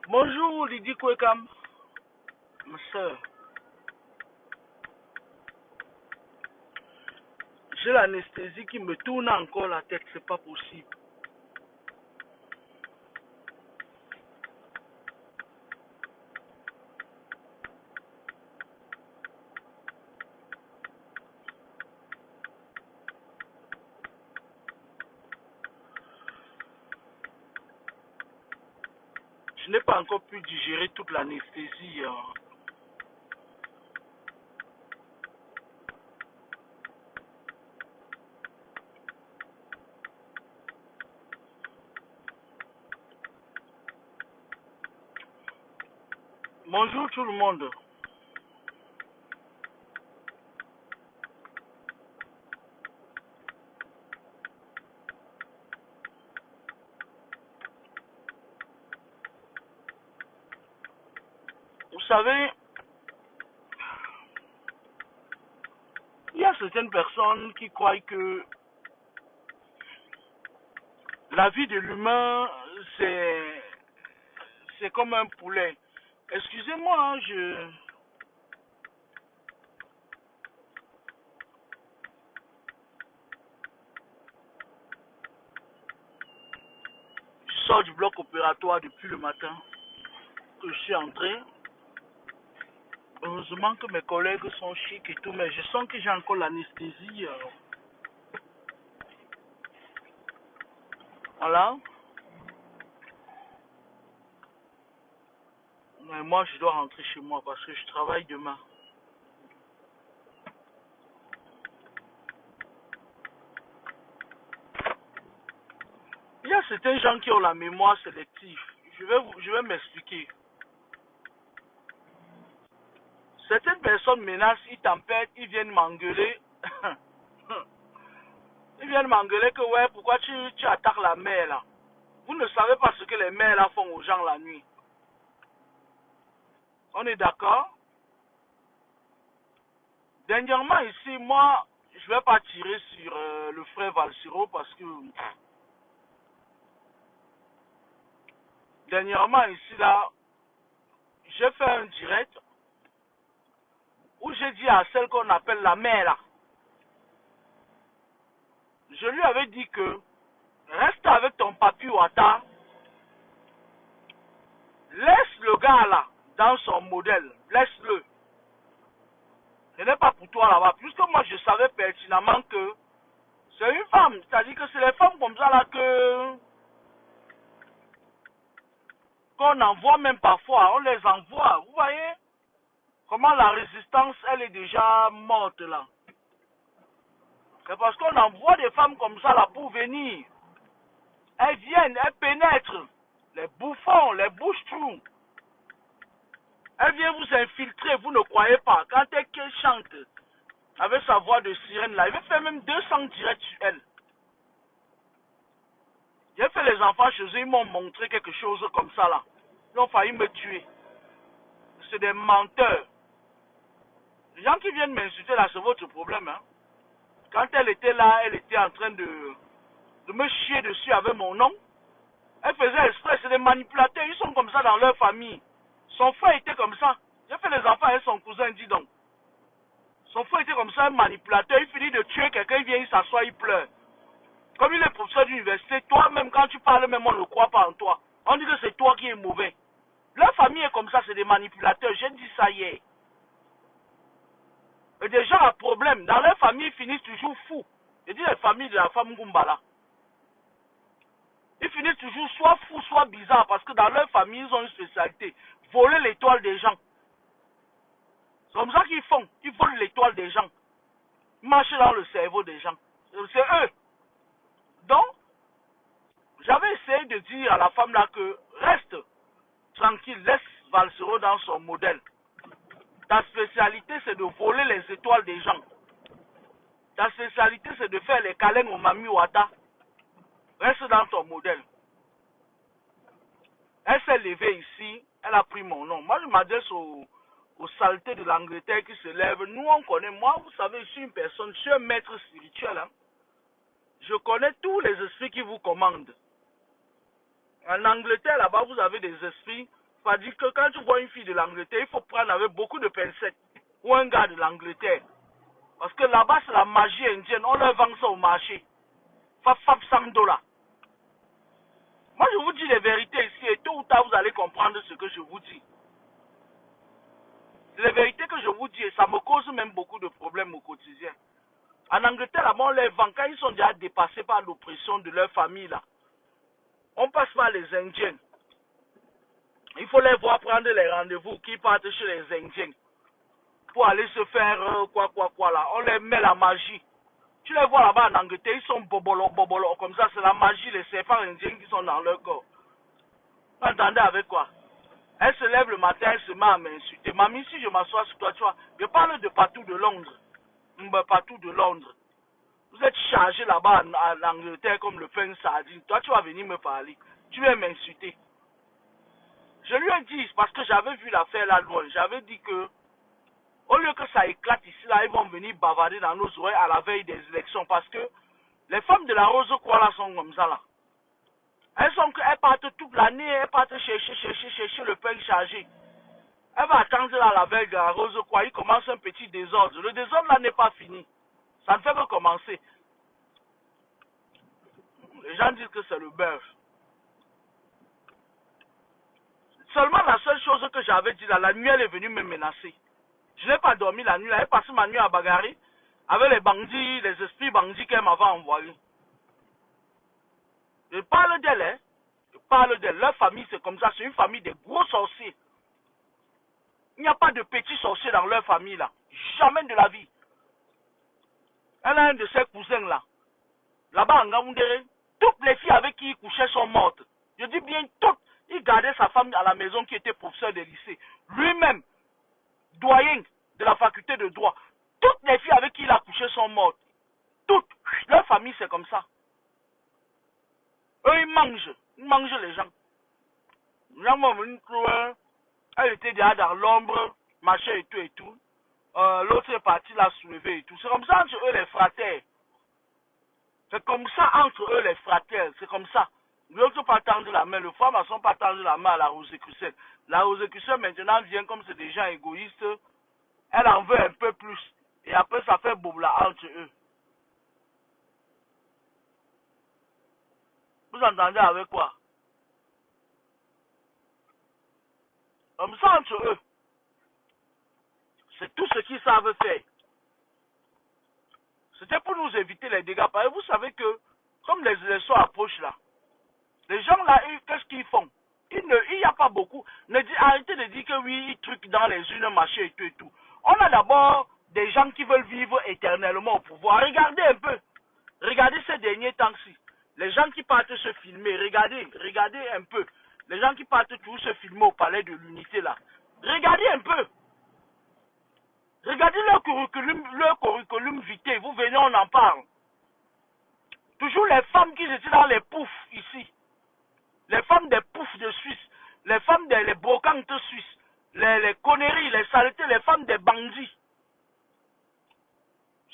Bonjour Lydie Kwekam, ma soeur. J'ai l'anesthésie qui me tourne encore la tête, c'est pas possible. Je n'ai pas encore pu digérer toute l'anesthésie. Bonjour tout le monde. Vous savez, il y a certaines personnes qui croient que la vie de l'humain, c'est comme un poulet. Excusez-moi, hein, je sors du bloc opératoire depuis le matin que je suis entré. Heureusement que mes collègues sont chics et tout, mais je sens que j'ai encore l'anesthésie. Voilà. Mais moi, je dois rentrer chez moi parce que je travaille demain. Il y a certains gens qui ont la mémoire sélective. Je vais m'expliquer. Certaines personnes menacent, ils tempêtent, ils viennent m'engueuler. Ils viennent m'engueuler que ouais, pourquoi tu attaques la mer là? Vous ne savez pas ce que les mers là font aux gens la nuit. On est d'accord? Dernièrement ici, moi, je vais pas tirer sur le frère Valsiro parce que dernièrement ici là, j'ai fait un direct où j'ai dit à celle qu'on appelle la mère là, je lui avais dit que reste avec ton papi Ouattara, laisse le gars là dans son modèle, laisse-le. Ce n'est pas pour toi là-bas, puisque moi je savais pertinemment que c'est une femme, c'est-à-dire que c'est les femmes comme ça là qu'on envoie même parfois, on les envoie, vous voyez comment la résistance elle est déjà morte là. C'est parce qu'on envoie des femmes comme ça là pour venir. Elles viennent, elles pénètrent. Les bouffons, les bouches-trous. Elle vient vous infiltrer, vous ne croyez pas. Quand elle chante avec sa voix de sirène là, il va faire même 200 directs sur elle. J'ai fait les enfants chez eux, ils m'ont montré quelque chose comme ça là. Ils ont failli me tuer. C'est des menteurs. Les gens qui viennent m'insulter là, c'est votre problème. Hein. Quand elle était là, elle était en train de me chier dessus avec mon nom. Elle faisait exprès, c'est des manipulateurs, ils sont comme ça dans leur famille. Son frère était comme ça. J'ai fait les enfants avec son cousin, dis donc. Son frère était comme ça, un manipulateur, il finit de tuer quelqu'un, il vient, il s'assoit, il pleure. Comme il est professeur d'université, toi-même, quand tu parles, même on ne croit pas en toi. On dit que c'est toi qui es mauvais. Leur famille est comme ça, c'est des manipulateurs, j'ai dit ça hier. Et des gens à problème, dans leur famille, ils finissent toujours fous. Je dis les familles de la femme Gumbala. Ils finissent toujours soit fous, soit bizarres, parce que dans leur famille, ils ont une spécialité. Voler l'étoile des gens. comme ça qu'ils font. Ils volent l'étoile des gens. Ils marchent dans le cerveau des gens. C'est eux. Donc, j'avais essayé de dire à la femme là que reste tranquille, laisse Valsero dans son modèle. Ta spécialité, c'est de voler les étoiles des gens. Ta spécialité, c'est de faire les câlins au Mami Wata. Reste dans ton modèle. Elle s'est levée ici, elle a pris mon nom. Moi, je m'adresse aux saletés de l'Angleterre qui se lèvent. Nous, on connaît. Moi, vous savez, je suis une personne, je suis un maître spirituel. Hein. Je connais tous les esprits qui vous commandent. En Angleterre, là-bas, vous avez des esprits. Ça dit que quand tu vois une fille de l'Angleterre, il faut prendre avec beaucoup de pincettes. Ou un gars de l'Angleterre. Parce que là-bas, c'est la magie indienne. On leur vend ça au marché. Fap 100 $. Moi, je vous dis les vérités ici. Et tôt ou tard, vous allez comprendre ce que je vous dis. C'est les vérités que je vous dis. Et ça me cause même beaucoup de problèmes au quotidien. En Angleterre, là-bas, on les vend. Quand ils sont déjà dépassés par l'oppression de leur famille, là. On passe par les Indiens. Il faut les voir prendre les rendez-vous qui partent chez les Indiens. Pour aller se faire quoi là. On les met la magie. Tu les vois là-bas en Angleterre, ils sont bobolo, comme ça, c'est la magie, les serpents indiens qui sont dans leur corps. Vous entendez avec quoi? Elle se lève le matin, elle se met à m'insulter. Mamie, si je m'assois sur toi, tu vois, je parle de partout de Londres. Partout de Londres. Vous êtes chargé là-bas en Angleterre comme le pain sardine. Toi, tu vas venir me parler. Tu viens m'insulter. Je lui ai dit, parce que j'avais vu l'affaire là loin, j'avais dit que au lieu que ça éclate ici, là, ils vont venir bavarder dans nos oreilles à la veille des élections. Parce que les femmes de la Rose-Croix là sont comme ça là. Elles partent toute l'année, elles partent chercher le pain chargé. Elle va attendre là, la veille de la Rose-Croix, il commence un petit désordre. Le désordre là n'est pas fini. Ça ne fait que commencer. Les gens disent que c'est le beurre. Seulement la seule chose que j'avais dit là, la nuit elle est venue me menacer. Je n'ai pas dormi la nuit, elle est passée ma nuit à bagarrer avec les bandits, les esprits bandits qu'elle m'avait envoyés. Je parle d'elle, hein. Je parle d'elle. Leur famille, c'est comme ça, c'est une famille de gros sorciers. Il n'y a pas de petits sorciers dans leur famille là. Jamais de la vie. Elle a un de ses cousins là. Là-bas en Gaoundéré, toutes les filles avec qui il couchait sont mortes. Je dis bien toutes. Il gardait sa femme à la maison qui était professeur de lycée. Lui-même, doyen de la faculté de droit. Toutes les filles avec qui il a couché sont mortes. Toutes. Leur famille, c'est comme ça. Eux, ils mangent les gens. Les gens vont venir trouver. Elle était déjà dans l'ombre, machin et tout et tout. L'autre est parti la soulever et tout. C'est comme ça entre eux les fraternes. C'est comme ça entre eux les fraternes. C'est comme ça. L'autre pas tendre la main. Le franc-maçon pas tendre la main à la Rosicrucienne. La Rosicrucienne maintenant vient comme c'est des gens égoïstes. Elle en veut un peu plus. Et après ça fait boubla entre eux. Vous entendez avec quoi? Comme ça entre eux. C'est tout ce qu'ils savent faire. C'était pour nous éviter les dégâts. Parce que vous savez que, comme les élections approchent là, les gens là, qu'est-ce qu'ils font? Il n'y a pas beaucoup. Arrêtez de dire que oui, ils truquent dans les unes, machin et tout et tout. On a d'abord des gens qui veulent vivre éternellement au pouvoir. Regardez un peu. Regardez ces derniers temps-ci. Les gens qui partent se filmer. Regardez un peu. Les gens qui partent toujours se filmer au palais de l'unité là. Regardez un peu. Regardez leur curriculum vitae. Vous venez, on en parle. Toujours les femmes qui étaient dans les poufs ici. Les femmes des poufs de Suisse. Les femmes des brocantes suisses. Les conneries, les saletés, les femmes des bandits.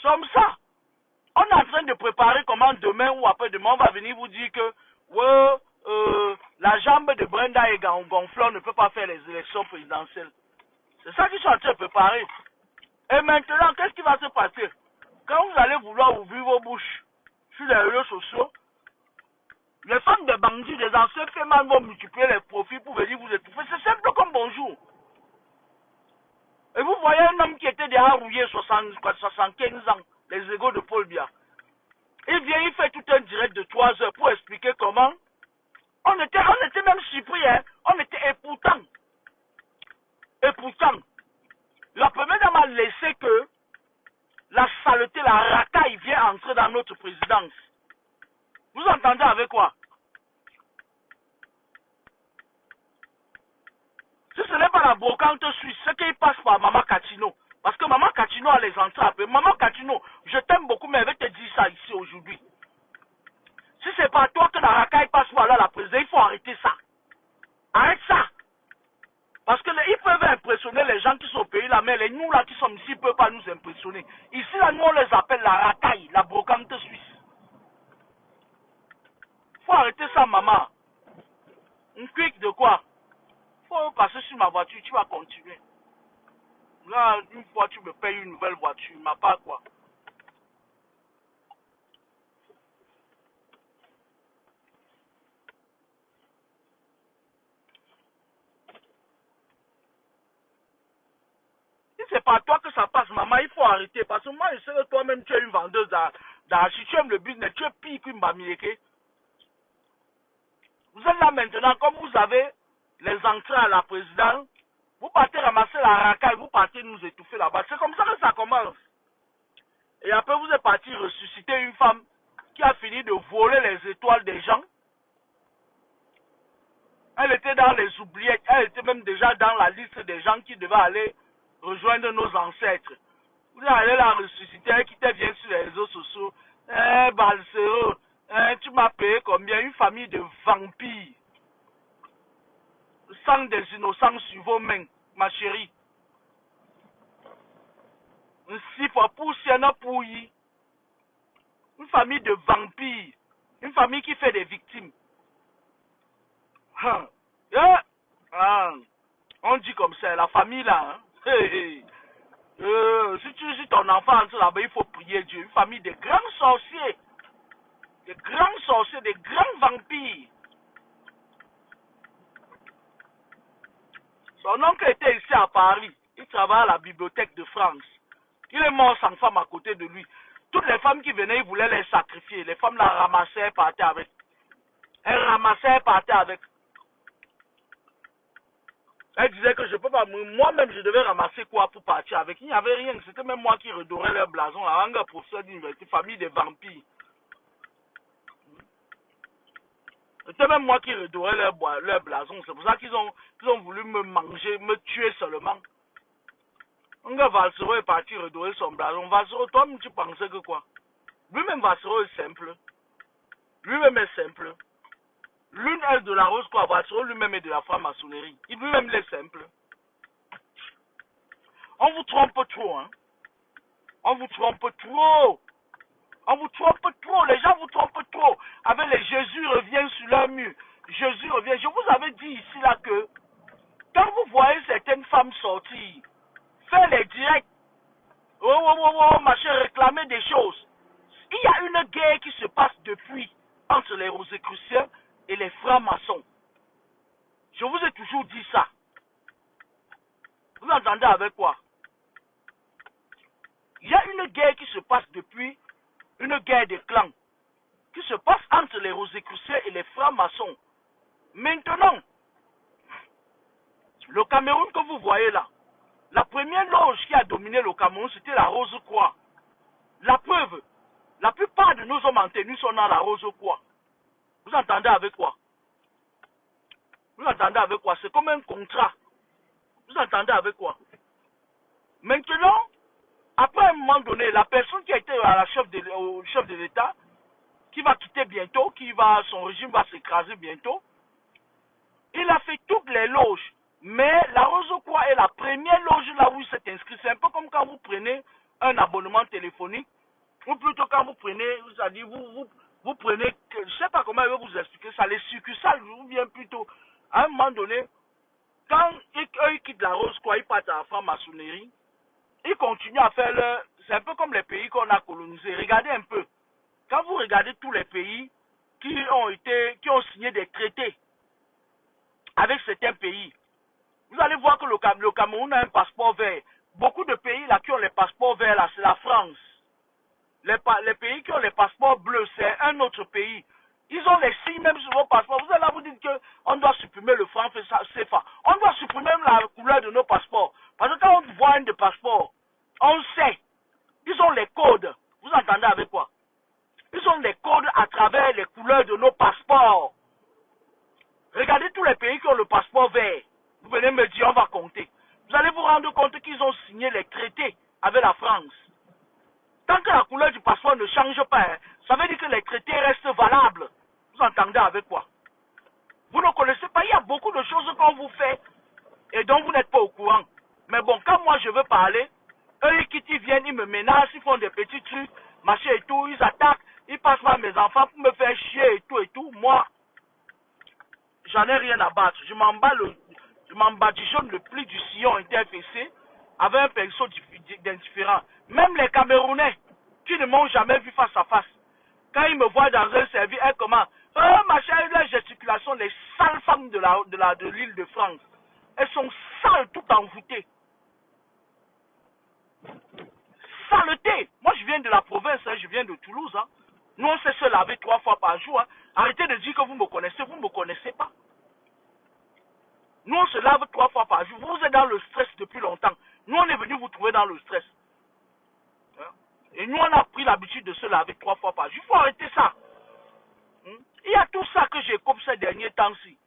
Comme ça. On est en train de préparer comment demain ou après-demain, on va venir vous dire que la jambe de Brenda est gonflée, on ne peut pas faire les élections présidentielles. C'est ça qu'ils sont en train de préparer. Et maintenant, qu'est-ce qui va se passer? Quand vous allez vouloir ouvrir vos bouches sur les réseaux sociaux, les femmes des bandits, des anciens femmes vont multiplier les profits pour venir vous étouffer. C'est simple comme bonjour. Et vous voyez un homme qui était déjà rouillé 75 ans, les égaux de Paul Biya. Il vient, il fait tout un direct de 3 heures pour expliquer comment. On était même surpris, hein. Et pourtant, la première dame a dans notre présidence. Vous entendez avec quoi? Si ce n'est pas la brocante suisse, c'est qu'il passe par Maman Catino. Parce que Maman Catino a les entraves. Maman Catino, je t'aime beaucoup, mais je vais te dire ça ici aujourd'hui. Si c'est pas toi que la racaille passe par là, la présidence, il faut arrêter ça. Arrête ça. Parce que ils peuvent impressionner les gens qui sont au pays là, mais nous là qui sommes ici ne peuvent pas nous impressionner. Ici là, nous on les appelle la racaille, la brocante suisse. Faut arrêter ça, maman. Une quick de quoi? Faut passer sur ma voiture, tu vas continuer. Là, une fois tu me payes une nouvelle voiture, ma part quoi? Si c'est pas toi que ça passe, maman, il faut arrêter. Parce que moi, je sais que toi-même, tu es une vendeuse d'archi, tu aimes le business, tu es pire qu'une bamileke. Vous êtes là maintenant, comme vous avez les entrées à la présidence, vous partez ramasser la racaille, vous partez nous étouffer là-bas. C'est comme ça que ça commence. Et après, vous êtes parti ressusciter une femme qui a fini de voler les étoiles des gens. Elle était dans les oubliettes, elle était même déjà dans la liste des gens qui devaient aller rejoindre nos ancêtres. Vous allez la ressusciter, elle qui te vient sur les réseaux sociaux. Balsero, tu m'as payé combien? Une famille de vampires. Sang des innocents sur vos mains, ma chérie. Un sifa poussière pouilly. Une famille de vampires. Une famille qui fait des victimes. On dit comme ça, la famille là. Si tu ton enfant entre là-bas, il faut prier Dieu. Une famille de grands sorciers. De grands sorciers, de grands vampires. Son oncle était ici à Paris. Il travaille à la bibliothèque de France. Il est mort sans femme à côté de lui. Toutes les femmes qui venaient, il voulait les sacrifier. Les femmes la ramassaient et partaient avec. Elles ramassaient et partaient avec. Elle disait que je peux pas, moi-même je devais ramasser quoi pour partir avec. Il n'y avait rien, c'était même moi qui redorais leur blason. La langue professeur d'université, famille des vampires. C'était même moi qui redorais leur blason. C'est pour ça qu'ils ont voulu me manger, me tuer seulement. Un gars Valsero est parti redorer son blason. Valsero, toi-même tu pensais que quoi? Lui-même Valsero est simple. Lui-même est simple. L'une est de la rose quoi, Valsero lui-même est de la franc-maçonnerie. Il lui-même est simple. On vous trompe trop, hein. On vous trompe trop. On vous trompe trop. Les gens vous trompent trop. Avec les Jésus revient sur leur mur. Jésus revient. Je vous avais dit ici là que quand vous voyez certaines femmes sortir, faire les directs, machin, réclamer des choses, il y a une guerre qui se passe depuis entre les Rosicruciens et les francs-maçons. Je vous ai toujours dit ça. Vous entendez avec quoi? Il y a une guerre qui se passe depuis, une guerre de clans, qui se passe entre les Rosicruciens et les francs-maçons. Maintenant, le Cameroun que vous voyez là, la première loge qui a dominé le Cameroun, c'était la Rose-Croix. La preuve, la plupart de nos hommes en tenue sont dans la Rose-Croix. Vous entendez avec quoi? Vous entendez avec quoi? C'est comme un contrat. Vous entendez avec quoi? Maintenant, après un moment donné, la personne qui a été à la chef de l'État, qui va quitter bientôt, son régime va s'écraser bientôt, il a fait toutes les loges. Mais la Rose-Croix est la première loge là où il s'est inscrit. C'est un peu comme quand vous prenez un abonnement téléphonique, ou plutôt quand vous prenez, c'est-à-dire vous prenez, je ne sais pas comment je vais vous expliquer ça, les succursales, ou bien plutôt, à un moment donné, quand ils quittent la Rose-Croix, ils partent à la franc-maçonnerie, ils continuent à faire leur... C'est un peu comme les pays qu'on a colonisés. Regardez un peu. Quand vous regardez tous les pays qui ont signé des traités avec certains pays, vous allez voir que le Cameroun a un passeport vert. Beaucoup de pays là qui ont les passeports verts là, c'est la France. Les pays qui ont les passeports bleus, c'est un autre pays. Ils ont les signes même sur vos passeports. Vous allez là vous dites qu'on doit supprimer le franc CFA. On doit supprimer même la couleur de nos passeports. Parce que quand on voit un de passeport, on sait. Ils ont les codes. Vous entendez avec quoi? Ils ont des codes à travers les couleurs de nos passeports. Regardez tous les pays qui ont le passeport vert. Vous venez me dire, on va compter. Vous allez vous rendre compte qu'ils ont signé les traités avec la France. Tant que la couleur du passeport ne change pas, hein, ça veut dire que les traités restent valables. Vous entendez avec quoi? Vous ne connaissez pas, il y a beaucoup de choses qu'on vous fait et dont vous n'êtes pas au courant. Mais bon, quand moi je veux parler, eux qui viennent, ils me menacent, ils font des petits trucs, machin et tout, ils attaquent, ils passent par mes enfants pour me faire chier et tout. Moi, j'en ai rien à battre. Je m'embadigeonne le pli du sillon interfacé avec un pinceau d'indifférent. Même les Camerounais qui ne m'ont jamais vu face à face, quand ils me voient dans un service, elles commencent, oh machin, la gesticulation, les sales femmes de l'île de France. Elles sont sales, tout envoûtées. Saleté. Moi, je viens de la province, hein, je viens de Toulouse. Hein. Nous, on sait se laver 3 fois par jour. Hein. Arrêtez de dire que vous me connaissez pas. Nous, on se lave 3 fois par jour. Vous êtes dans le stress depuis longtemps. Nous, on est venu vous trouver dans le stress. Hein? Et nous, on a pris l'habitude de se laver 3 fois par jour. Il faut arrêter ça. Il y a tout ça que j'écoute ces derniers temps-ci.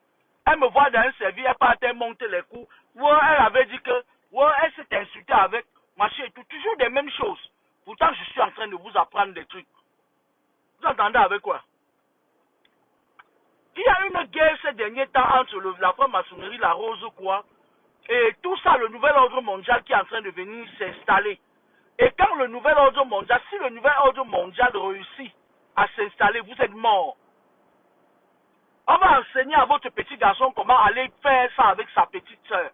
Elle me voit dans un service, elle partait monter les coups. Ouais, elle avait dit que, ouais, elle s'est insultée avec machin et tout. Toujours des mêmes choses. Pourtant, je suis en train de vous apprendre des trucs. Vous entendez avec quoi? Il y a une guerre ces derniers temps entre la franc-maçonnerie, la rose quoi, et tout ça, le nouvel ordre mondial qui est en train de venir s'installer. Et quand le nouvel ordre mondial, si le nouvel ordre mondial réussit à s'installer, vous êtes mort. On va enseigner à votre petit garçon comment aller faire ça avec sa petite soeur.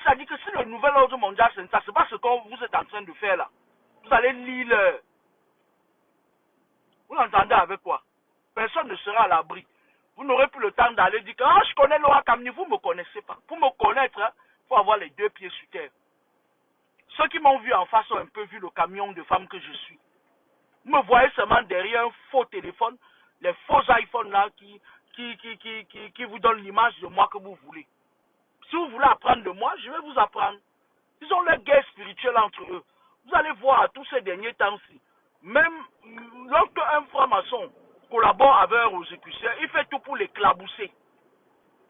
Ça dit que si le nouvel ordre mondial s'installe, c'est pas ce que vous êtes en train de faire là. Vous allez lire. Vous entendez avec quoi? Personne ne sera à l'abri. Vous n'aurez plus le temps d'aller dire que ah, je connais Laura Kamni, vous ne me connaissez pas. Pour me connaître, il hein, faut avoir les 2 pieds sur terre. Ceux qui m'ont vu en face ont un peu vu le camion de femme que je suis. Vous me voyez seulement derrière un faux téléphone, les faux iPhones là qui vous donnent l'image de moi que vous voulez. Si vous voulez apprendre de moi, je vais vous apprendre. Ils ont leur guerre spirituelle entre eux. Vous allez voir à tous ces derniers temps-ci. Même lorsqu'un franc-maçon collabore avec un rosicrucier, il fait tout pour l'éclabousser.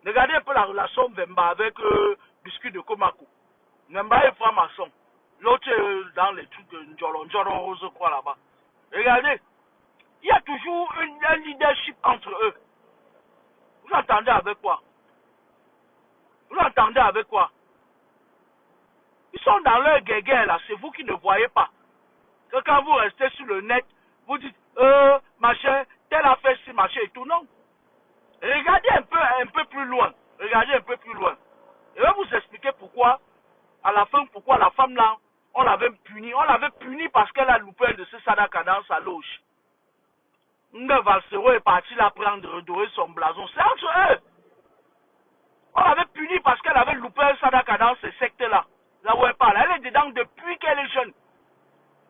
Regardez un peu la relation Vemba avec Biscuit de Komako. Vemba est franc-maçon. L'autre dans les trucs Njolon Rose quoi là-bas. Regardez, il y a toujours un leadership entre eux. Vous entendez avec quoi? Vous entendez avec quoi? Ils sont dans leur guerre là, c'est vous qui ne voyez pas. Que quand vous restez sur le net, vous dites, machin, tel a fait ci, machin et tout, non. Regardez un peu plus loin. Regardez un peu plus loin. Je vais vous expliquer pourquoi, à la fin, pourquoi la femme là, on l'avait punie. On l'avait punie parce qu'elle a loupé de ce Sadaka dans sa loge. Nga Valsero est parti la prendre, redorer son blason. C'est entre eux. On l'avait punie parce qu'elle avait loupé un Sadaka dans ce secteur-là. Là où elle parle. Elle est dedans depuis qu'elle est jeune.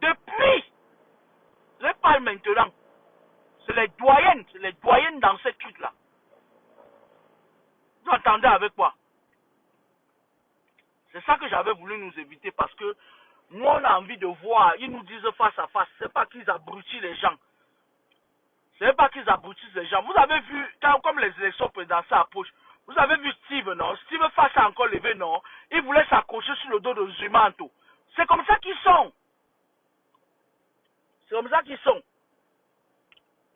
Depuis. Je parle maintenant. C'est les doyennes dans cette truc-là. Vous entendez avec quoi? C'est ça que j'avais voulu nous éviter parce que nous on a envie de voir, ils nous disent face à face, c'est pas qu'ils abrutissent les gens. C'est pas qu'ils abrutissent les gens. Vous avez vu, comme les élections présidentielles approchent, vous avez vu Steve, non? Steve face à encore levé, non? Il voulait s'accrocher sur le dos de Zumanto. C'est comme ça qu'ils sont. C'est comme ça qu'ils sont.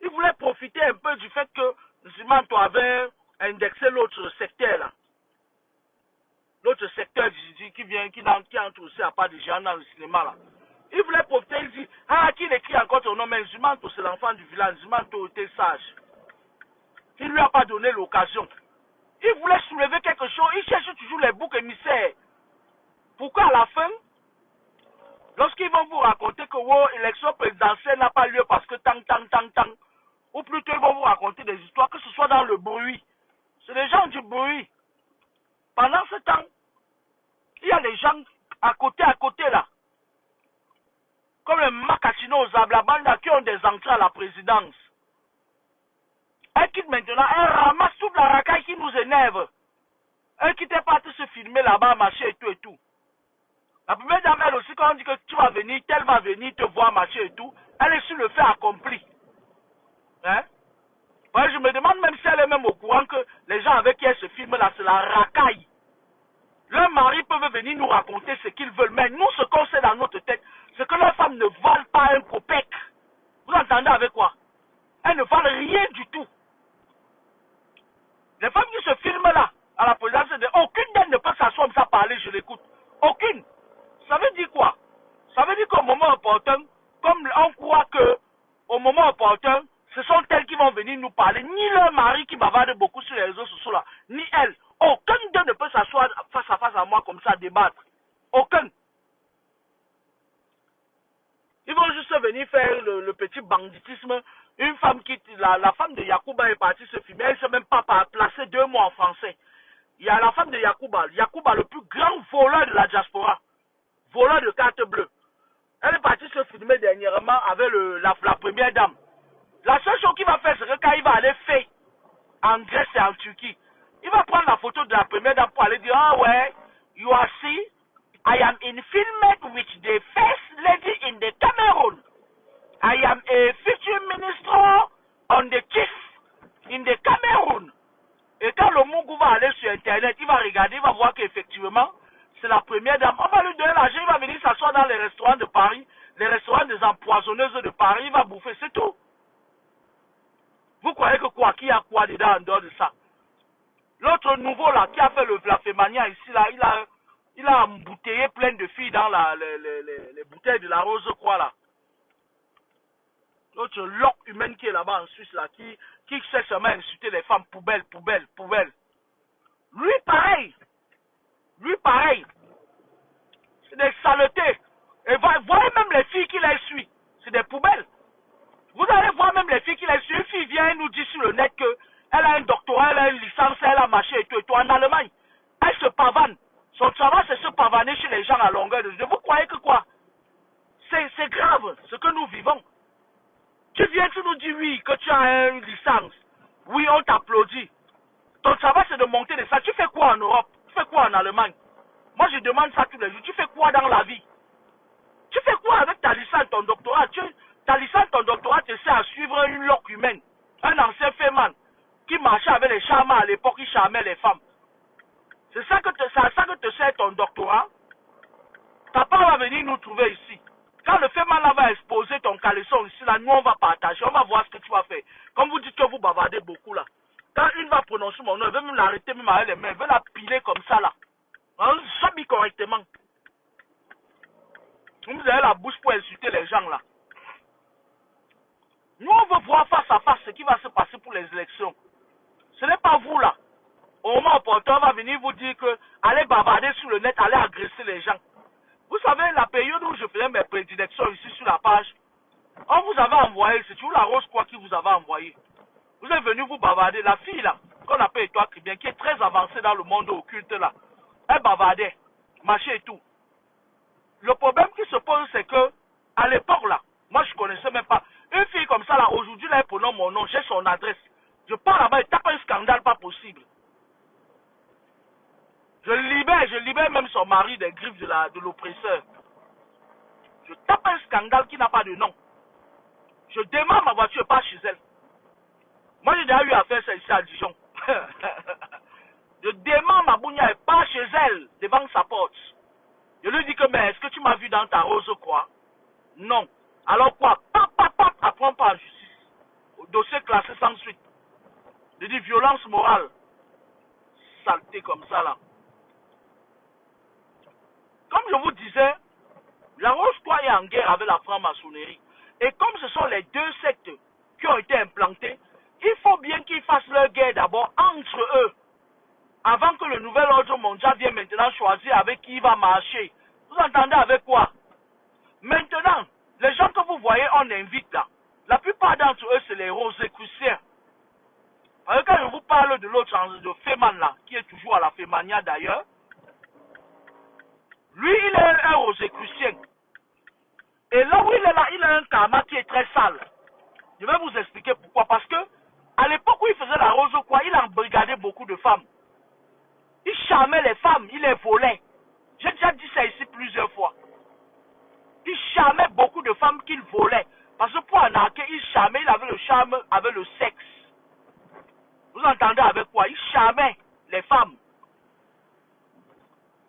Ils voulaient profiter un peu du fait que Zumanto avait indexé l'autre secteur là. L'autre secteur qui entre aussi à part des gens dans le cinéma là. Il voulait profiter, il dit, ah, qui écrit encore ton nom, mais Zumanto c'est l'enfant du village, Zumanto était sage. Il ne lui a pas donné l'occasion. Il voulait soulever quelque chose, il cherche toujours les boucs émissaires. Pourquoi à la fin, lorsqu'ils vont vous raconter que l'élection présidentielle n'a pas lieu parce que tant, ou plutôt ils vont vous raconter des histoires, que ce soit dans le bruit. C'est les gens du bruit. Pendant ce temps, il y a des gens à côté là, comme les Makachino Zablabanda qui ont des entrées à la présidence. Elle quitte maintenant, elle ramasse toute la racaille qui nous énerve. Elle quittait pas se filmer là-bas, marcher et tout. La première dame, elle aussi, quand on dit que tu vas venir, tel va venir te voir, marcher et tout, Elle est sur le fait accompli. Hein? Ouais, je me demande même si elle est même au courant que les gens avec qui elle se filme là, c'est la racaille. Leurs maris peuvent venir nous raconter ce qu'ils veulent, mais nous, ce qu'on sait dans notre tête, c'est que leurs femmes ne valent pas un copec. Vous entendez avec quoi? Elles ne valent rien du tout. Les femmes qui se filment là, à la présidence, aucune d'elles ne peut s'asseoir comme ça parler, je l'écoute. Aucune. Ça veut dire quoi? Ça veut dire qu'au moment opportun, comme on croit que au moment opportun, ce sont elles qui vont venir nous parler, ni leur mari qui bavarde beaucoup sur les réseaux sociaux là, ni elles. Aucun d'eux ne peut s'asseoir face à moi comme ça, débattre. Aucun. Ils vont juste venir faire le petit banditisme. Une femme qui, la femme de Yacouba est partie se filmer, elle ne s'est même pas placée 2 mots en français. Il y a la femme de Yacouba, le plus grand voleur de la diaspora, voleur de carte bleue. Elle est partie se filmer dernièrement avec la première dame. La seule chose qu'il va faire, c'est que quand il va aller faire en Grèce et en Turquie, il va prendre la photo de la première dame pour aller dire, ah ouais, you are see, I am in filmed with the first lady in the Cameroon. I am a future minister on the chief in the Cameroon. Et quand le Mougou va aller sur Internet, il va regarder, il va voir qu'effectivement, c'est la première dame. On va lui donner l'argent, il va venir s'asseoir dans les restaurants de Paris, les restaurants des empoisonneuses de Paris, il va bouffer, c'est tout. Vous croyez que quoi, qu'il y a quoi dedans en dehors de ça? L'autre nouveau là, qui a fait la fémania ici, là, il a embouteillé plein de filles dans les bouteilles de la rose croix là. L'autre loc humaine qui est là-bas en Suisse là, qui sait seulement insulter les femmes, poubelle. Lui pareil. C'est des saletés. Et voyez même les filles qui les suivent. C'est des poubelles. Vous allez voir même les filles qui les suivent. Une fille vient et nous dit sur le net qu'elle a un doctorat, elle a une licence, elle a marché et tout en Allemagne. Elle se pavane. Son travail c'est se pavaner chez les gens à longueur de journée. Vous croyez que quoi? C'est grave ce que nous vivons. Tu viens, tu nous dis oui, que tu as une licence. Oui, on t'applaudit. Ton travail, c'est de monter des salles. Tu fais quoi en Europe? Tu fais quoi en Allemagne? Moi, je demande ça tous les jours. Tu fais quoi dans la vie? Tu fais quoi avec ta licence, ton doctorat? Ta licence, ton doctorat te sert à suivre une loque humaine. Un ancien féman qui marchait avec les charmants à l'époque, qui charmait les femmes. C'est ça que te sert ton doctorat. Ta part va venir nous trouver ici. Quand le féman là va exposer ton caleçon ici, là, nous on va partager, on va voir ce que tu vas faire. Comme vous dites que vous bavardez beaucoup là. Quand une va prononcer mon nom, elle veut même l'arrêter même avec les mains, elle veut la piler comme ça là. On s'habille correctement. Vous avez la bouche pour insulter les gens là. Nous on veut voir face à face ce qui va se passer pour les élections. Ce n'est pas vous là. Au moment opportun, on va venir vous dire que allez bavarder sur le net, allez agresser les gens. Vous savez, la période où je faisais mes prédilections ici sur la page, on vous avait envoyé, c'est toujours la rose quoi qui vous avait envoyé. Vous êtes venu vous bavarder. La fille là, qu'on appelle Étoile Tribien, qui est très avancée dans le monde occulte là, elle bavardait, marchait et tout. Le problème qui se pose, c'est que, à l'époque là, moi je connaissais même pas. Une fille comme ça là, aujourd'hui là, elle prononce mon nom, j'ai son adresse. Je pars là-bas, elle tape un scandale pas possible. Je libère même son mari des griffes de l'oppresseur. Je tape un scandale qui n'a pas de nom. Je démarre ma voiture, pas chez elle. Moi, j'ai déjà eu à faire ça ici à Dijon. Je démarre ma bougna et pas chez elle, devant sa porte. Je lui dis que, mais est-ce que tu m'as vu dans ta rose quoi? Non. Alors quoi? Pap, apprends pas en justice. Au dossier classé sans suite. Je dis violence morale. Saleté comme ça là. Comme je vous disais, la Rose-Croix est en guerre avec la franc-maçonnerie. Et comme ce sont les deux sectes qui ont été implantées, il faut bien qu'ils fassent leur guerre d'abord entre eux. Avant que le nouvel ordre mondial vienne maintenant choisir avec qui il va marcher. Vous entendez avec quoi? Maintenant, les gens que vous voyez, on invite là. La plupart d'entre eux, c'est les Rosicruciens. Parce que quand je vous parle de l'autre, de Féman là, qui est toujours à la Fémania d'ailleurs, lui, il est un Rosicrucien. Et là où il est là, il a un karma qui est très sale. Je vais vous expliquer pourquoi. Parce que, à l'époque où il faisait la rose quoi, il embrigadait beaucoup de femmes. Il charmait les femmes, il les volait. J'ai déjà dit ça ici plusieurs fois. Il charmait beaucoup de femmes qu'il volait. Parce que pour arnaquer, il charmait, il avait le charme avec le sexe. Vous entendez avec quoi? Il charmait les femmes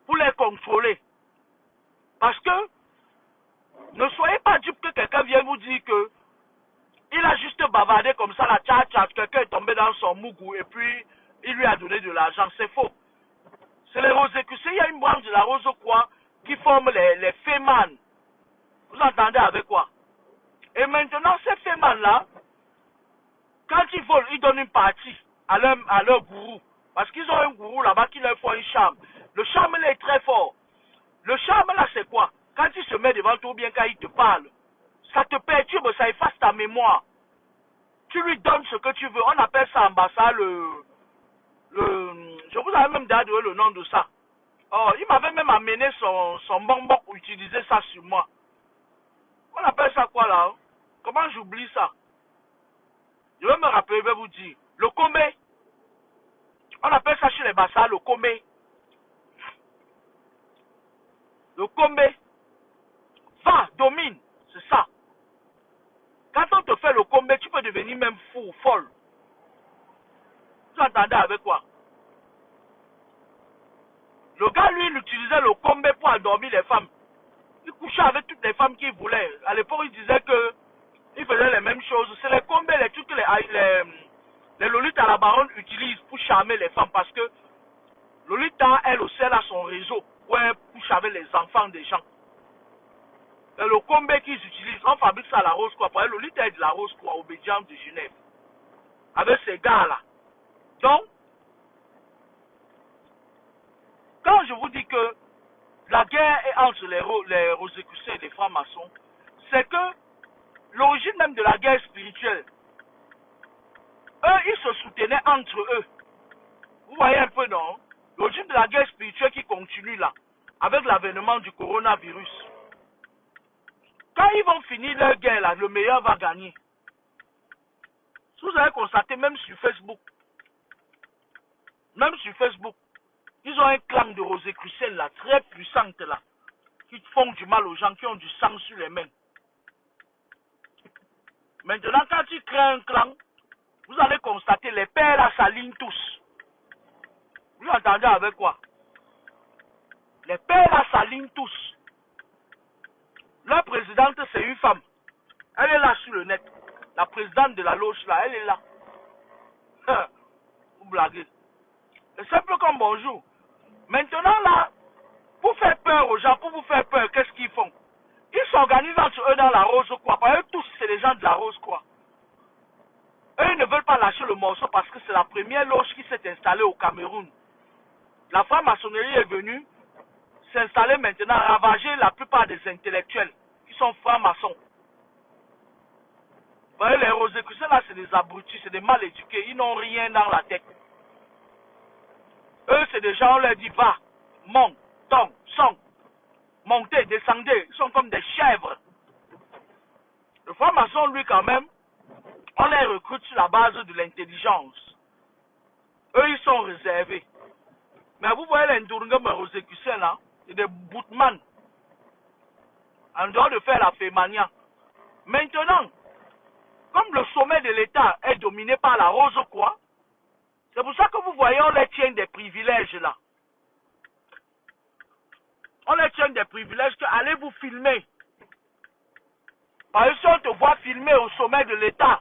pour les contrôler. Parce que ne soyez pas dupe que quelqu'un vienne vous dire que il a juste bavardé comme ça, la tchatcha, quelqu'un est tombé dans son mougou et puis il lui a donné de l'argent. C'est faux. C'est les Rosicruciens. Il y a une branche de la rose quoi qui forme les fémanes. Vous entendez avec quoi? Et maintenant, ces fémanes-là, quand ils volent, ils donnent une partie à leur gourou. Parce qu'ils ont un gourou là-bas qui leur fait un charme. Le charme là est très fort. Le charme là, c'est quoi? Quand il se met devant toi ou bien quand il te parle, ça te perturbe, ça efface ta mémoire. Tu lui donnes ce que tu veux. On appelle ça en Bassa je vous avais même déjà donné le nom de ça. Oh, il m'avait même amené son bonbon pour utiliser ça sur moi. On appelle ça quoi là? Comment j'oublie ça? Je vais me rappeler, je vais vous dire. Le comé. On appelle ça chez les Bassa le comé. Le comé. Va, domine. C'est ça. Quand on te fait le comé, tu peux devenir même fou, folle. Vous entendez avec quoi? Le gars, lui, il utilisait le comé pour endormir les femmes. Il couchait avec toutes les femmes qu'il voulait. À l'époque, il disait que il faisait les mêmes choses. C'est les combés, les trucs que les Lolita la baronne utilisent pour charmer les femmes. Parce que Lolita, elle aussi, elle a son réseau où elle couche avec les enfants des gens. Et le combé qu'ils utilisent, on fabrique ça à la Rose Croix. Parce que Lolita est de la Rose Croix, obédiente de Genève. Avec ces gars-là. Donc, quand je vous dis que la guerre est entre les Rosicruciens et les francs-maçons, c'est que l'origine même de la guerre spirituelle, eux, ils se soutenaient entre eux. Vous voyez un peu, non? L'origine de la guerre spirituelle qui continue là, avec l'avènement du coronavirus. Quand ils vont finir leur guerre là, le meilleur va gagner. Si vous avez constaté, même sur Facebook, ils ont un clan de Rosicruciens là, très puissante là, qui font du mal aux gens, qui ont du sang sur les mains. Maintenant, quand ils créent un clan, vous allez constater, les pères là s'alignent tous. Vous entendez avec quoi? Les pères là s'alignent tous. Leur présidente, c'est une femme. Elle est là sur le net. La présidente de la loge là, elle est là. Vous blaguez. C'est simple comme bonjour. Maintenant là, pour faire peur aux gens, pour vous faire peur, qu'est-ce qu'ils font? Ils s'organisent entre eux dans la rose quoi. Parce que tous, c'est les gens de la rose quoi. Eux, ils ne veulent pas lâcher le morceau parce que c'est la première loge qui s'est installée au Cameroun. La franc-maçonnerie est venue s'installer maintenant, ravager la plupart des intellectuels qui sont francs-maçons. Vous voyez, les Rosicruciens là, c'est des abrutis, c'est des mal éduqués, ils n'ont rien dans la tête. Eux, c'est des gens, on leur dit va, monte, tombe, son, montez, descendez, ils sont comme des chèvres. Le franc-maçon, lui, quand même, on les recrute sur la base de l'intelligence. Eux, ils sont réservés. Mais vous voyez les Ndurungam Rosicruciens là, c'est des boutman. En dehors de faire la fémania. Maintenant, comme le sommet de l'État est dominé par la rose quoi, c'est pour ça que vous voyez, on les tient des privilèges là. On les tient des privilèges que allez vous filmer. Parce que si on te voit filmer au sommet de l'État,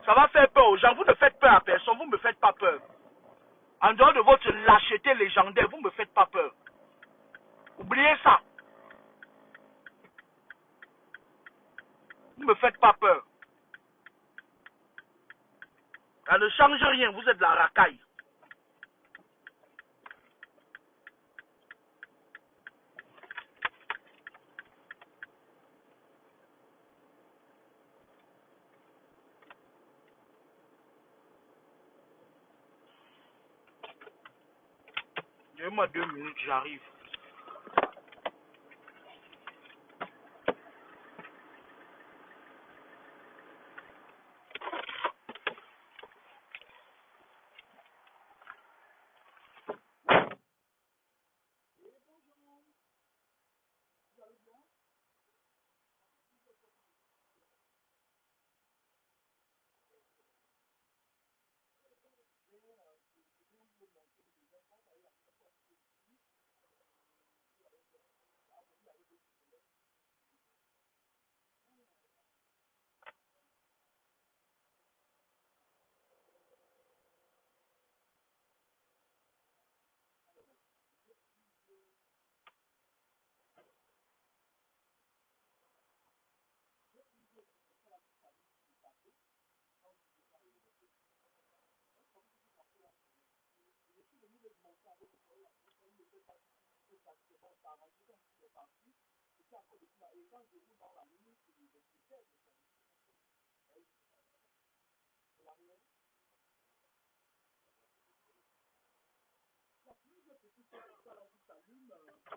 ça va faire peur aux gens. Vous ne faites peur à personne, vous ne me faites pas peur. En dehors de votre lâcheté légendaire, vous ne me faites pas peur. Oubliez ça. Vous ne me faites pas peur. Ça ne change rien, vous êtes de la racaille. Donnez-moi 2 minutes, j'arrive.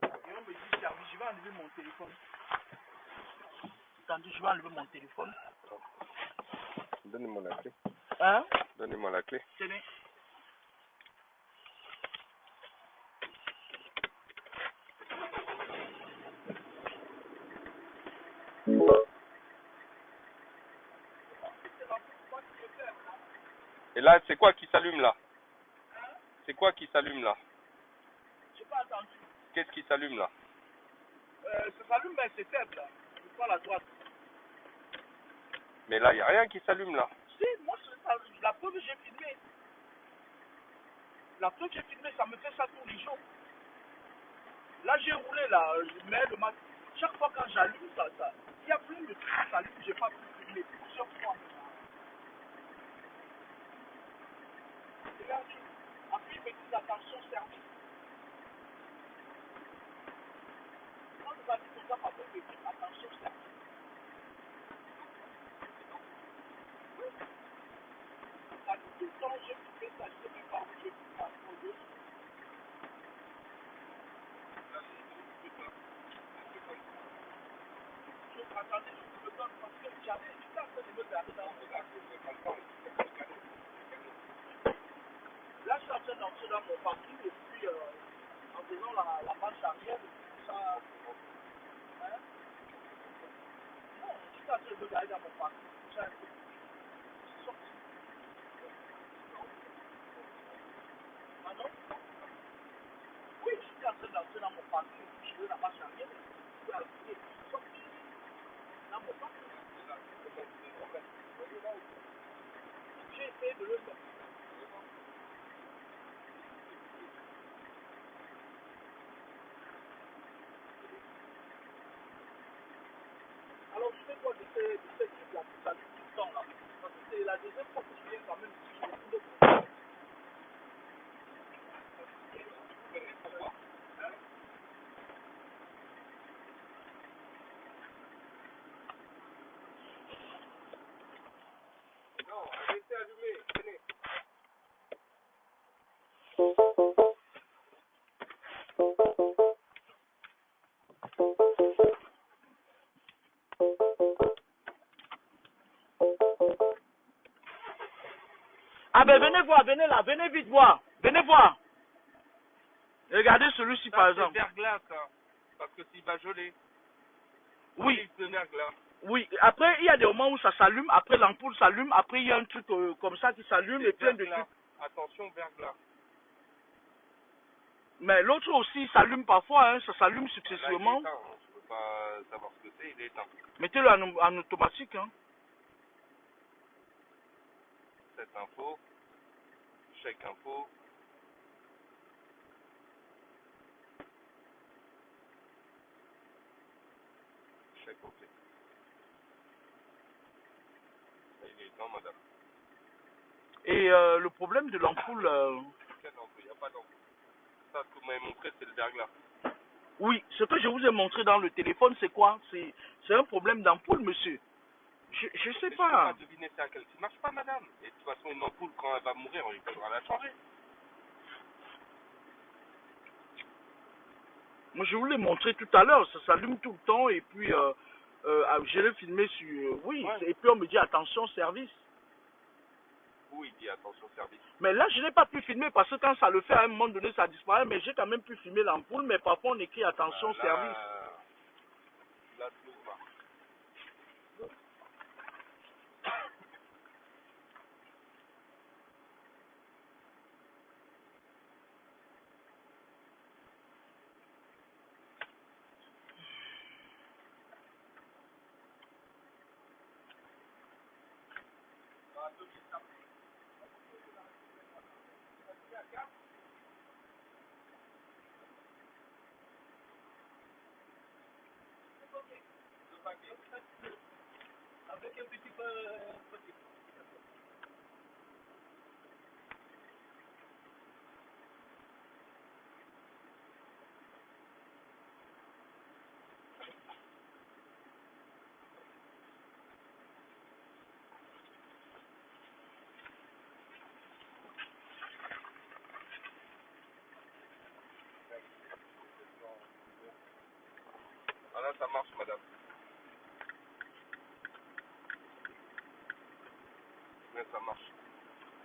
Et on me dit, Servi, je vais enlever mon téléphone. Attendez, je vais enlever mon téléphone. Donnez-moi la clé. Hein? Donnez-moi la clé. Tenez. Et là, c'est quoi qui s'allume là? C'est quoi qui s'allume là? J'ai pas entendu. Qu'est-ce qui s'allume là? Ça s'allume, mais c'est faible là. Je prends la droite. Mais là, il n'y a rien qui s'allume là. Si, moi, la preuve, j'ai filmé. La preuve, j'ai filmé, ça me fait ça tous les jours. Là, j'ai roulé là, je mets le matin. Chaque fois quand j'allume, ça. Il y a plein de trucs qui s'allument, j'ai pas pu filmer plusieurs fois. Regarde, après, ils me disent attention, service. Quand on va dire comme ça, après, ils me disent attention, service. Ça dit tout le temps, j'ai filmé ça, je sais même pas où j'ai pu ça. Attendez, je me donne parce que j'avais du temps de me garder dans mon gars. Là, je suis en train d'entrer dans mon parking et puis en faisant la marche arrière, ça. Hein? Non, je suis en train de me garder dans mon parking. Je suis sorti. Ah non? Oui, je suis en train d'entrer dans mon parking et puis je fais la marche arrière et puis je suis arrivé. Je suis sorti dans mon parking. J'ai essayé de le faire. Alors, je fais quoi de ces trucs-là qui s'allument tout le temps là? Parce que c'est la deuxième fois que je viens quand même ici, je me fous de pourquoi. Non, arrêtez allumé. Tenez. Ah ben venez voir, venez là, venez vite voir. Venez voir. Regardez celui-ci par exemple. C'est verglas ça. Parce que s'il va geler. Oui, C'est verglas. oui. Après, il y a des moments où ça s'allume, après l'ampoule s'allume, après il y a un truc comme ça qui s'allume et plein de trucs. Attention, verglas. Mais l'autre aussi s'allume parfois, hein, ça s'allume Là, il est successivement. éteint. Je peux pas savoir ce que c'est, il est éteint. Mettez-le en automatique. Hein. Cette info. Chèque info. Chèque OK. Il est éteint, madame. Et le problème de l'ampoule, Quelle ampoule? Il n'y a pas d'ampoule. Ça, ce que vous m'avez montré, c'est le verglas. oui, ce que je vous ai montré dans le téléphone, c'est quoi? C'est un problème d'ampoule, monsieur. Je sais Mais je peux pas. pas deviner c'est à quel qui marche pas, madame. Et de toute façon, une ampoule, quand elle va mourir, il faudra la changer. Moi, je vous l'ai montré tout à l'heure, ça s'allume tout le temps et puis je l'ai filmé sur... oui, Ouais. et puis on me dit attention, service. Où il dit attention, service. Mais là, je n'ai pas pu filmer parce que quand ça le fait, à un moment donné, ça disparaît, mais j'ai quand même pu filmer l'ampoule, mais parfois on écrit attention, service. Là, c'est ouvert. Avec un petit peu... Là, ça marche, madame. Là, ça marche.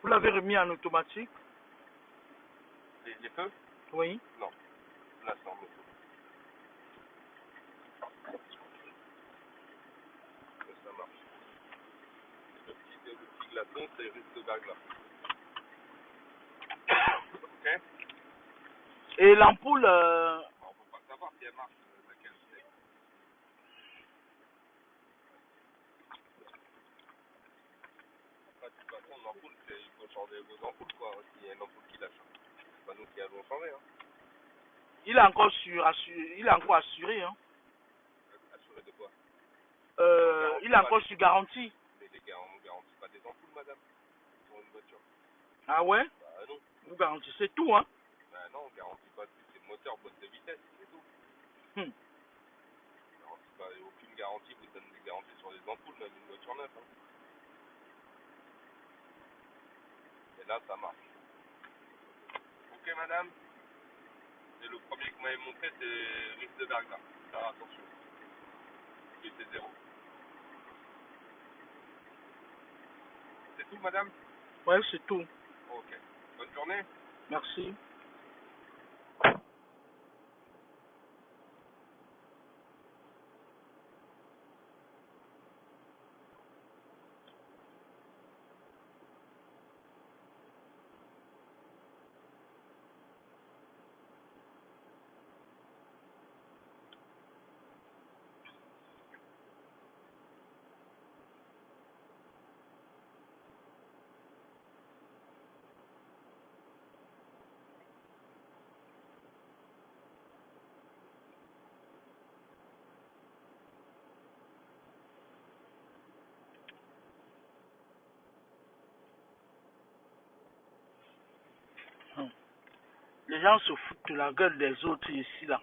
Vous l'avez remis en automatique? Les feux? Oui. Non. Là, c'est en auto. Là, ça marche. Le petit glaçon, c'est risque de bague là. Ok? Et l'ampoule, On peut pas savoir si elle marche, la qualité. Après, de toute façon, l'ampoule, il faut changer vos ampoules, quoi. S'il y a une ampoule qui lâche. C'est pas nous qui allons changer, hein. il est encore il est encore assuré, hein. Assuré de quoi? Il est encore sur garantie. Mais les gars, on ne garantit pas des ampoules, madame, pour une voiture. Ah ouais? Bah non. Vous garantissez tout, hein? Bah non, on garantit pas tout. C'est le moteur, boîte de vitesse, c'est tout. Hmm. On garantit pas, aucune garantie vous donne des garanties sur les ampoules, même une voiture neuve. Hein. Et là, ça marche. Ok, madame. Et le premier que vous m'avez montré, c'est risque de Bergler. Faire attention. Et c'est 0. C'est tout, madame? Ouais, c'est tout. Ok. Bonne journée. Merci. Les gens se foutent de la gueule des autres ici, là.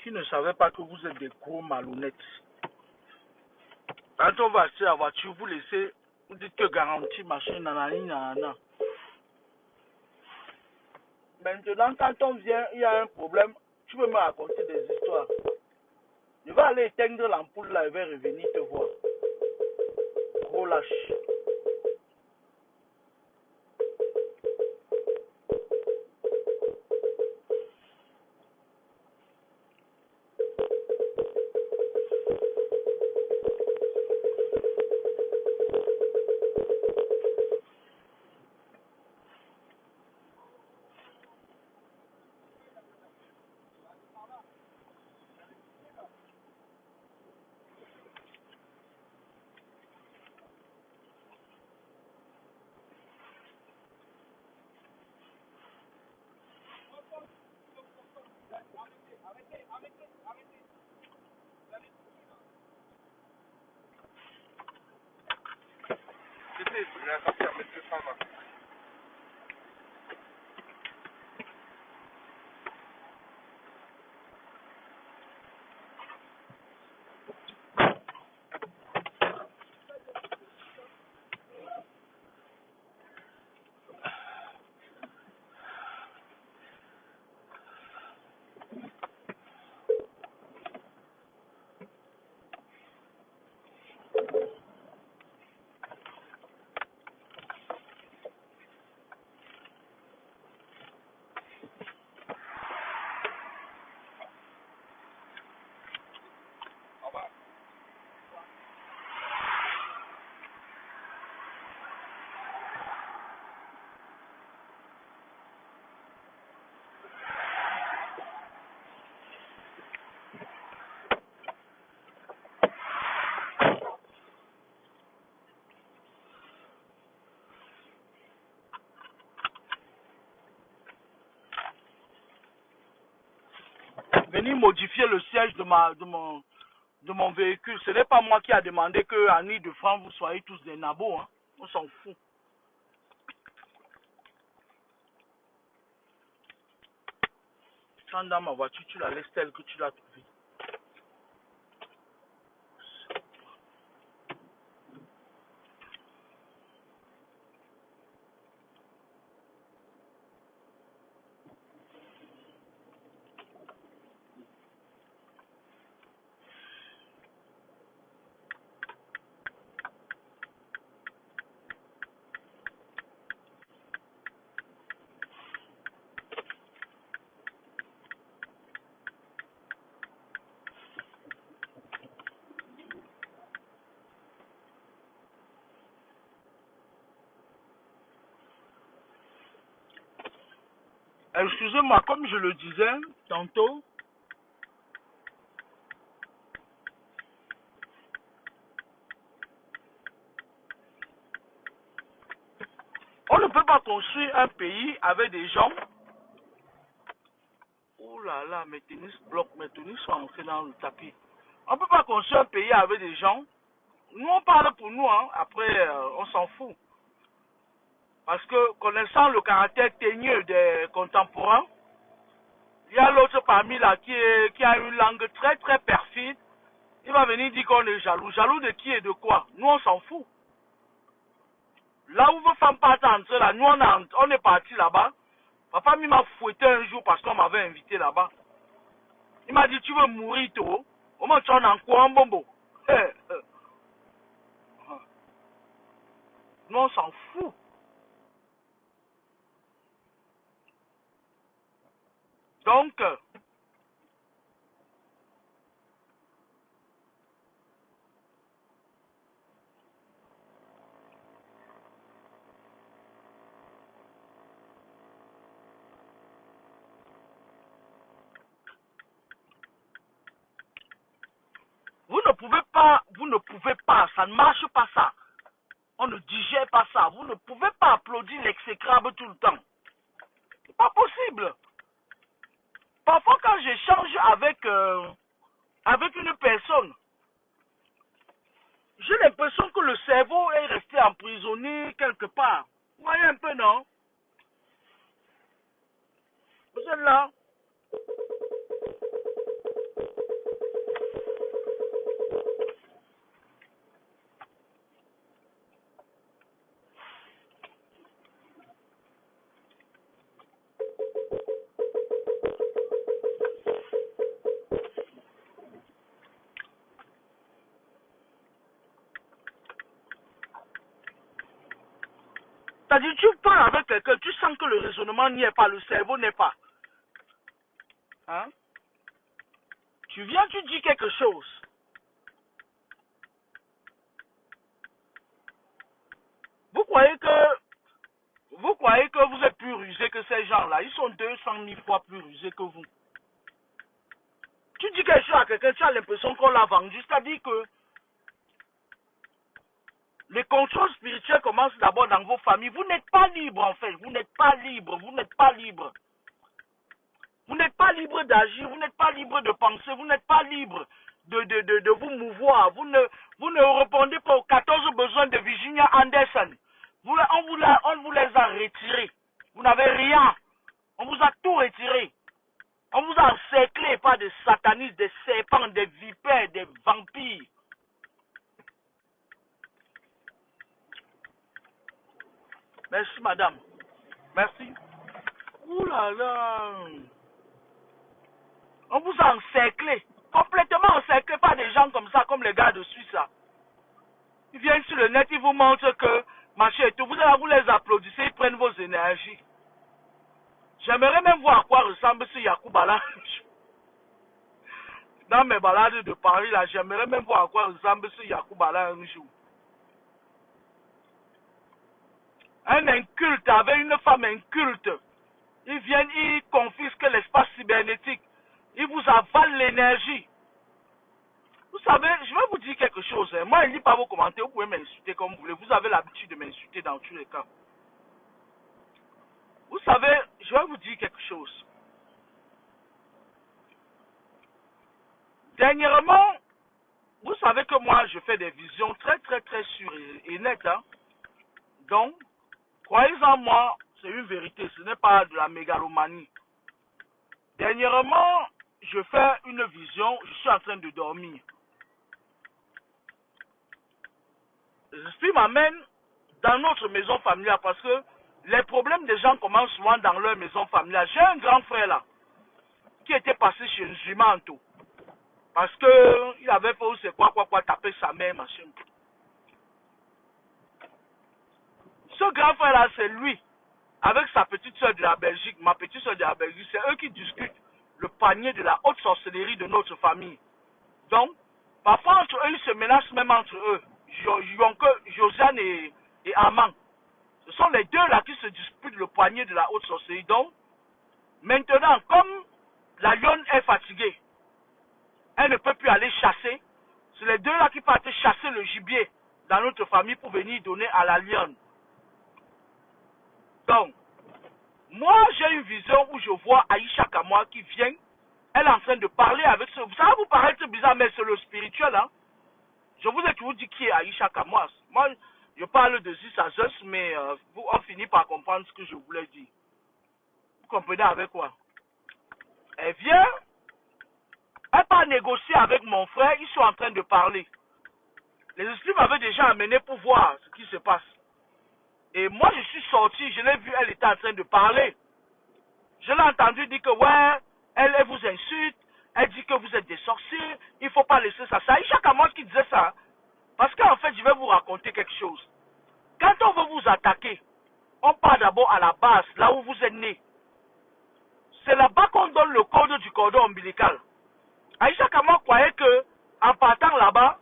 Qui ne savaient pas que vous êtes des gros malhonnêtes. Quand on va acheter la voiture, vous laissez, vous dites que garantie, machin, nanani, nanana. Maintenant, quand on vient, il y a un problème, tu peux me raconter des histoires. Je vais aller éteindre l'ampoule là, je vais revenir te voir. Gros lâche. C'était, je vais sortir, mettre le frein, là. Au revoir. Venir modifier le siège de mon véhicule. Ce n'est pas moi qui a demandé que à Nuit de France, vous soyez tous des nabos. Hein. On s'en fout. Quand dans ma voiture, tu la laisses telle que tu l'as trouvée. Excusez-moi, comme je le disais tantôt, on ne peut pas construire un pays avec des gens. Oh là là, mes tennis bloquent, mes tennis sont entrés dans le tapis. On ne peut pas construire un pays avec des gens. Nous, on parle pour nous, hein. Après, on s'en fout. Parce que, connaissant le caractère teigneux des contemporains, il y a l'autre parmi là qui a une langue très très perfide. Il va venir dire qu'on est jaloux. Jaloux de qui et de quoi? Nous, on s'en fout. Là où vos femmes partent entrer là, nous, on est parti là-bas. Papa m'a fouetté un jour parce qu'on m'avait invité là-bas. Il m'a dit, tu veux mourir tôt? Au moins, tu en as quoi en bombo? Nous, on s'en fout. Donc, vous ne pouvez pas, ça ne marche pas ça. On ne digère pas ça. Vous ne pouvez pas applaudir l'exécrable tout le temps. C'est pas possible. Parfois, quand j'échange avec une personne, j'ai l'impression que le cerveau est resté emprisonné quelque part. Vous voyez un peu, non? Vous êtes là? C'est-à-dire, tu parles avec quelqu'un, tu sens que le raisonnement n'y est pas, le cerveau n'est pas. Hein? Tu viens, tu dis quelque chose. Vous croyez que vous êtes plus rusé que ces gens-là? Ils sont 200 000 fois plus rusés que vous. Tu dis quelque chose à quelqu'un, tu as l'impression qu'on l'a vendu. C'est-à-dire que les contrôles spirituels commencent d'abord dans vos familles. Vous n'êtes pas libre en fait. Vous n'êtes pas libre. Vous n'êtes pas libre. Vous n'êtes pas libre d'agir. Vous n'êtes pas libre de penser. Vous n'êtes pas libre de vous mouvoir. Vous ne répondez pas aux 14 besoins de Virginia Anderson. On vous les a retirés. Vous n'avez rien. On vous a tout retiré. On vous a encerclé par des satanistes, des serpents, des vipères, des vampires. Merci, madame. Merci. Ouh là là. On vous a encerclé. Complètement encerclé par des gens comme ça, comme les gars de Suisse. Là. Ils viennent sur le net, ils vous montrent que machin et tout. Vous les applaudissez, ils prennent vos énergies. J'aimerais même voir à quoi ressemble ce Yacouba là. Dans mes balades de Paris, là, j'aimerais même voir à quoi ressemble ce Yacouba là un jour. Un inculte avec une femme inculte. Ils viennent, ils confisquent l'espace cybernétique. Ils vous avalent l'énergie. Vous savez, je vais vous dire quelque chose. Hein. Moi, je ne lis pas vos commentaires. Vous pouvez m'insulter comme vous voulez. Vous avez l'habitude de m'insulter dans tous les cas. Vous savez, je vais vous dire quelque chose. Dernièrement, vous savez que moi, je fais des visions très, très, très sûres et nettes. Hein. Donc, croyez en moi, c'est une vérité. Ce n'est pas de la mégalomanie. Dernièrement, je fais une vision. Je suis en train de dormir. L'esprit m'amène dans notre maison familiale parce que les problèmes des gens commencent souvent dans leur maison familiale. J'ai un grand frère là qui était passé chez Nzumanto parce que il avait fait c'est quoi taper sa mère machin. Ce grand frère là c'est lui avec sa petite soeur de la Belgique, ma petite soeur de la Belgique, c'est eux qui discutent le panier de la haute sorcellerie de notre famille. Donc parfois entre eux ils se menacent même entre eux. Josiane et Amman. Ce sont les deux là qui se disputent le poignet de la haute sorcellerie. Donc, Maintenant, comme la lionne est fatiguée, elle ne peut plus aller chasser. C'est les deux là qui partent chasser le gibier dans notre famille pour venir donner à la lionne. Donc, moi j'ai une vision où je vois Aïcha Kamoa qui vient. Elle est en train de parler avec ce... Ça va vous paraître bizarre, mais c'est le spirituel. Hein? Je vous ai toujours dit qui est Aïcha Kamoa. Moi, je parle de 6 à 10, mais on finit par comprendre ce que je voulais dire. Vous comprenez avec quoi? Elle vient, elle part négocier avec mon frère, ils sont en train de parler. Les esprits m'avaient déjà amené pour voir ce qui se passe. Et moi, je suis sorti, je l'ai vu, elle était en train de parler. Je l'ai entendu dire que, ouais, elle vous insulte, elle dit que vous êtes des sorciers, il ne faut pas laisser ça. C'est Aïcha Kamoa qui disait ça. Parce qu'en fait, je vais vous raconter quelque chose. Quand on veut vous attaquer, on part d'abord à la base, là où vous êtes né. C'est là-bas qu'on donne le code du cordon ombilical. Aïcha Kamoa croyait que, en partant là-bas,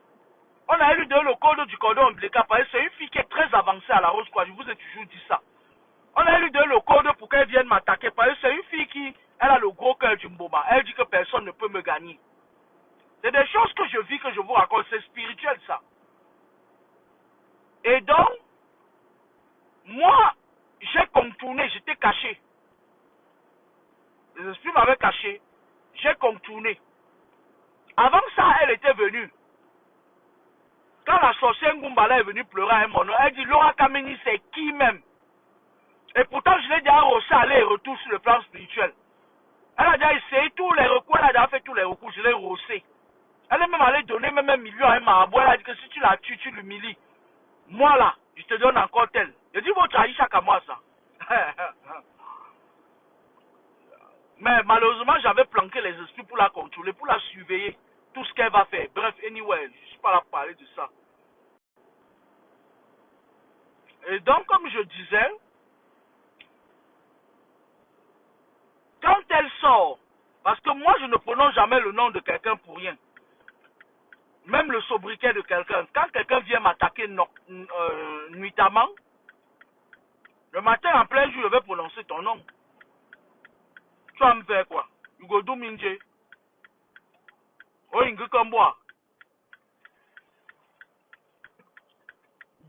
on a eu le code du cordon ombilical. Parce que c'est une fille qui est très avancée à la rose, quoi. Je vous ai toujours dit ça. On a eu le code pour qu'elle vienne m'attaquer. Parce que c'est une fille qui, elle a le gros cœur du Mboma. Elle dit que personne ne peut me gagner. C'est des choses que je vis, que je vous raconte. C'est spirituel, ça. Et donc, moi, j'ai contourné, j'étais caché. Les esprits m'avaient caché. J'ai contourné. Avant ça, elle était venue. Quand la sorcière Ngumbala est venue pleurer à mon nom, elle dit, Laura Kameni, c'est qui même? Et pourtant, je l'ai déjà rossé aller et retour sur le plan spirituel. Elle a déjà essayé tous les recours, elle a déjà fait tous les recours, je l'ai rossé. Elle est même allée donner même 1 million à un marabout. Elle a dit que si tu la tues, tu l'humilies. Moi là, je te donne encore tel. Je dis, votre Aïcha Kamoa ça. Mais malheureusement, j'avais planqué les esprits pour la contrôler, pour la surveiller. Tout ce qu'elle va faire. Bref, anyway, je ne suis pas là pour parler de ça. Et donc, comme je disais, quand elle sort, parce que moi, je ne prononce jamais le nom de quelqu'un pour rien. Même le sobriquet de quelqu'un. Quand quelqu'un vient m'attaquer nuitamment, le matin en plein jour, je vais prononcer ton nom. Tu vas me faire quoi? Ugodou Minje. Oingue comme moi.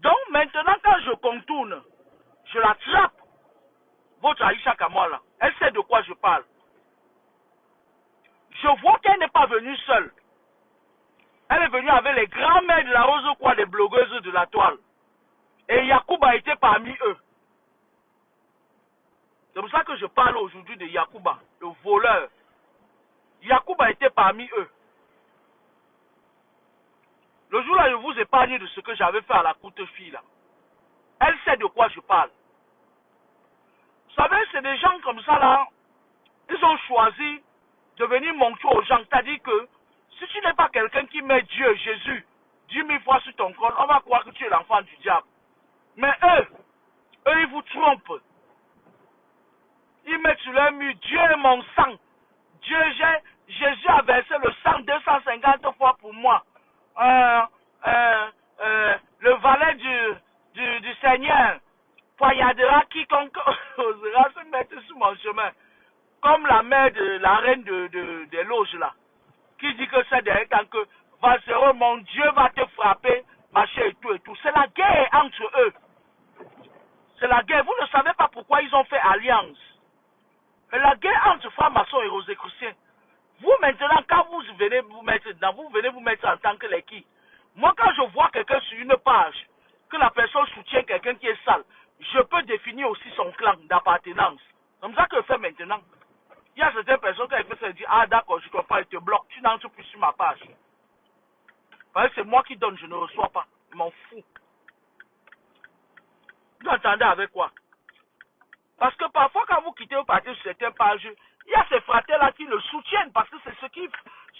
Donc maintenant, quand je contourne, je l'attrape. Votre Aïcha Kamoa là. Elle sait de quoi je parle. Je vois qu'elle n'est pas venue seule. Elle est venue avec les grands-mères de la rose quoi, des blogueuses de la toile. Et Yacoub a été parmi eux. C'est pour ça que je parle aujourd'hui de Yacouba, le voleur. Yacoub a été parmi eux. Le jour-là, je vous épargne de ce que j'avais fait à la courte fille là. Elle sait de quoi je parle. Vous savez, c'est des gens comme ça là, ils ont choisi de venir montrer aux gens. C'est-à-dire que si tu n'es pas quelqu'un qui met Dieu, Jésus, 10 000 fois sur ton corps, on va croire que tu es l'enfant du diable. Mais eux, ils vous trompent. Ils mettent sur leur mur, Dieu est mon sang. Jésus a versé le sang 250 fois pour moi. Le valet du Seigneur poignardera quiconque osera se mettre sur mon chemin. Comme la mère de la reine des loges là, qui dit que c'est derrière tant que Valsero, mon Dieu va te frapper, machin et tout et tout. C'est la guerre entre eux. C'est la guerre. Vous ne savez pas pourquoi ils ont fait alliance. Mais la guerre entre francs-maçons et rosicruciens. Vous maintenant, quand vous venez vous mettre dedans, vous venez vous mettre en tant que les qui. Moi, quand je vois quelqu'un sur une page, que la personne soutient quelqu'un qui est sale, je peux définir aussi son clan d'appartenance. C'est comme ça que je fais maintenant. Il y a certaines personnes qui se disent, ah d'accord, je ne comprends pas, ils te bloquent, tu n'entres plus sur ma page. Parce que c'est moi qui donne, je ne reçois pas. Je m'en fous. Vous entendez avec quoi? Parce que parfois, quand vous quittez ou partez sur certaines pages, il y a ces fratres-là qui le soutiennent parce que c'est ce qui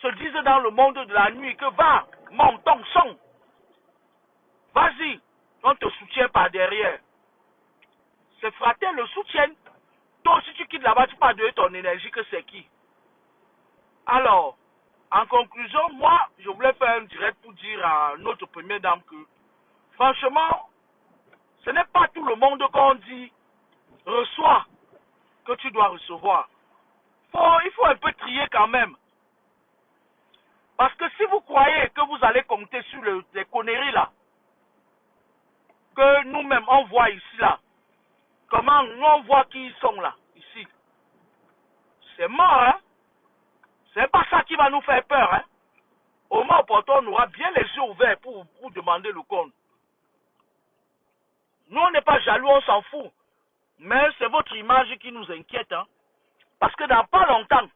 se disent dans le monde de la nuit que va, monte ton son. Vas-y, on te soutient par derrière. Ces fratres le soutiennent. Toi, si tu quittes là-bas, tu peux donner ton énergie que c'est qui? Alors, en conclusion, moi, je voulais faire un direct pour dire à notre première dame que, franchement, ce n'est pas tout le monde qu'on dit reçois que tu dois recevoir. il faut un peu trier quand même. Parce que si vous croyez que vous allez compter sur les conneries là, que nous-mêmes on voit ici là, comment nous on voit qui ils sont là, ici, c'est mort, hein. C'est pas ça qui va nous faire peur, hein. Au moment opportun, on aura bien les yeux ouverts pour demander le compte. Nous, on n'est pas jaloux, on s'en fout. Mais c'est votre image qui nous inquiète, hein. Parce que dans pas longtemps,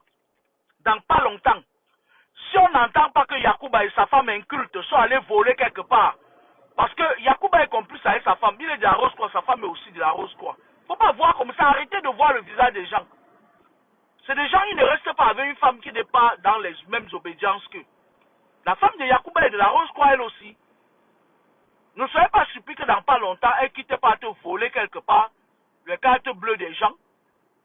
si on n'entend pas que Yacouba et sa femme inculte sont allés voler quelque part, parce que Yacouba est complice avec sa femme, il est de la Rose-Croix, sa femme est aussi de la Rose-Croix. Il ne faut pas voir comme ça, arrêtez de voir le visage des gens. C'est des gens qui ne restent pas avec une femme qui n'est pas dans les mêmes obédiences qu'eux. La femme de Yacouba est de la Rose-Croix elle aussi. Ne soyez pas surpris que dans pas longtemps, elle quitte pas te voler quelque part les cartes bleues des gens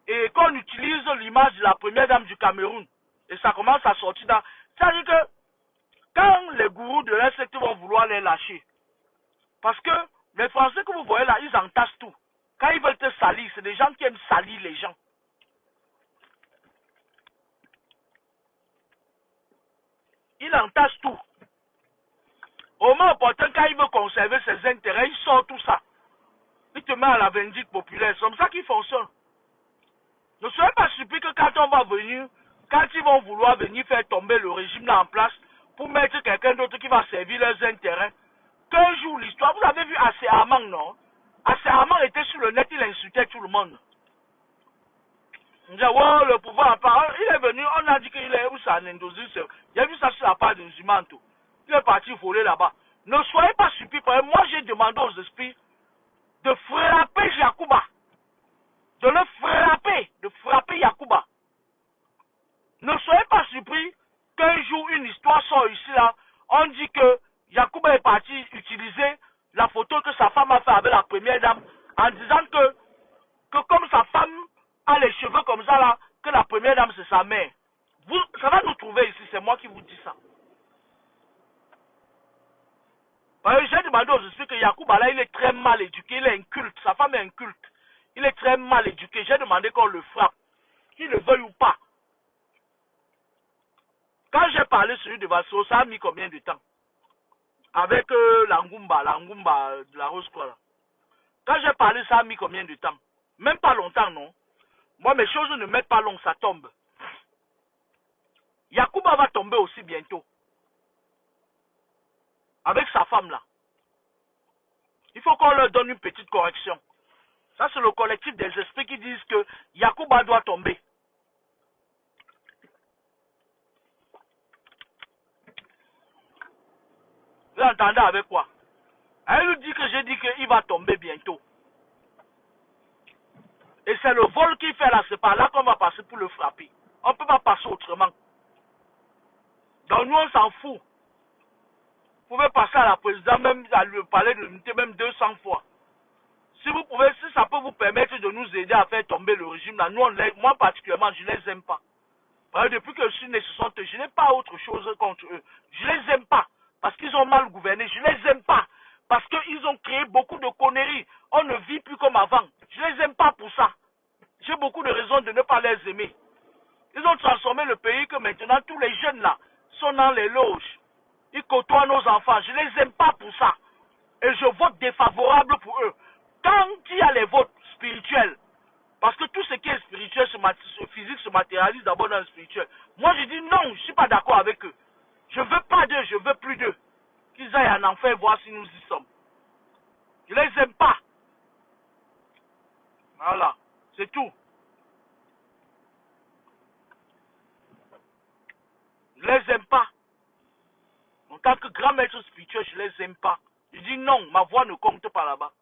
et qu'on utilise l'image de la première dame du Cameroun. Et ça commence à sortir dans... C'est-à-dire que quand les gourous de leur secte vont vouloir les lâcher, parce que les Français que vous voyez là, ils entassent tout. Quand ils veulent te salir, c'est des gens qui aiment salir les gens. Ils entassent tout. Au moment opportun, quand il veut conserver ses intérêts, il sort tout ça. Il te met à la vindicte populaire. C'est comme ça qu'il fonctionne. Ne soyez pas surpris que quand on va venir, quand ils vont vouloir venir faire tomber le régime là en place, pour mettre quelqu'un d'autre qui va servir leurs intérêts, qu'un jour l'histoire, vous avez vu Assé Amang, non? Assé Amang était sur le net, il insultait tout le monde. On dit, wow, le pouvoir en parle. Il est venu, on a dit qu'il est où ça, Nendozi, il a vu ça sur la part de Nzumanto. Il est parti voler là-bas. Ne soyez pas surpris, moi j'ai demandé aux esprits de frapper Yacouba. De le frapper, de frapper Yacouba. Ne soyez pas surpris qu'un jour une histoire sort ici là, on dit que Yacouba est parti utiliser la photo que sa femme a fait avec la première dame en disant que comme sa femme a les cheveux comme ça là, que la première dame c'est sa mère. Ça va nous trouver ici, c'est moi qui vous dis ça. J'ai demandé aux esprits que Yacouba là, il est très mal éduqué, il est inculte, sa femme est inculte. Il est très mal éduqué. J'ai demandé qu'on le frappe, qu'il le veuille ou pas. Quand j'ai parlé sur lui de Vassou, ça a mis combien de temps? Avec l'Angumba de la Rose-Croix. Quand j'ai parlé, ça a mis combien de temps? Même pas longtemps, non? Moi, mes choses ne mettent pas long, ça tombe. Yacouba va tomber aussi bientôt. Avec sa femme là. Il faut qu'on leur donne une petite correction. Ça, c'est le collectif des esprits qui disent que Yacouba doit tomber. Vous entendez avec quoi? Elle nous dit que j'ai dit qu'il va tomber bientôt. Et c'est le vol qu'il fait là, c'est par là qu'on va passer pour le frapper. On ne peut pas passer autrement. Donc nous, on s'en fout. Vous pouvez passer à la présidence, même à le palais de l'unité, même 200 fois. Si vous pouvez, si ça peut vous permettre de nous aider à faire tomber le régime là, nous, moi particulièrement, je ne les aime pas. Parce que depuis que je suis né, je n'ai pas autre chose contre eux. Je ne les aime pas. Parce qu'ils ont mal gouverné. Je ne les aime pas. Parce qu'ils ont créé beaucoup de conneries. On ne vit plus comme avant. Je ne les aime pas pour ça. J'ai beaucoup de raisons de ne pas les aimer. Ils ont transformé le pays que maintenant tous les jeunes là sont dans les loges. Ils côtoient nos enfants. Je ne les aime pas pour ça. Et je vote défavorable pour eux. Quand il y a les votes spirituels, parce que tout ce qui est spirituel, physique se matérialise d'abord dans le spirituel. Moi je dis non, je ne suis pas d'accord avec eux. Je ne veux pas d'eux, je ne veux plus d'eux. Qu'ils aillent en enfer voir si nous y sommes. Je ne les aime pas. Voilà, c'est tout. Je ne les aime pas. En tant que grand maître spirituel, je ne les aime pas. Je dis non, ma voix ne compte pas là-bas.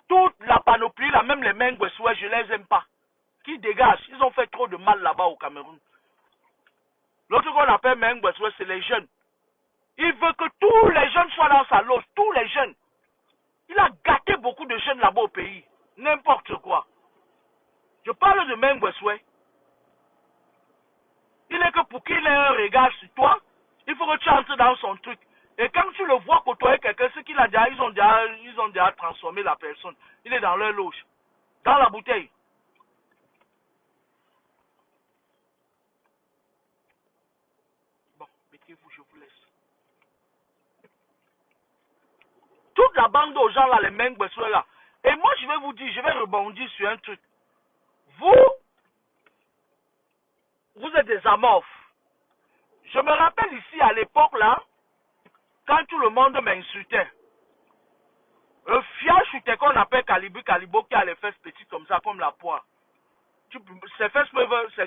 Toute la panoplie, là, même les Mengwesouais, je ne les aime pas. Qui dégagent, ils ont fait trop de mal là-bas au Cameroun. L'autre qu'on appelle Mengwesouais, c'est les jeunes. Il veut que tous les jeunes soient dans sa loge, tous les jeunes. Il a gâté beaucoup de jeunes là-bas au pays. N'importe quoi. Je parle de Mengwesouais. Il est que pour qu'il ait un regard sur toi, il faut que tu entres dans son truc. Et quand tu le vois côtoyer quelqu'un, c'est qu'ils ont déjà transformé la personne. Il est dans leur loge, dans la bouteille. tranquille-vous, je vous laisse. Toute la bande aux gens là, les Mengwes là. Et moi, je vais vous dire, je vais rebondir sur un truc. Vous êtes des amorphes. Je me rappelle ici, à l'époque là, quand tout le monde m'insultait. Le fiage c'était qu'on appelle Calibo qui a les fesses petites comme ça, comme la poire. Ces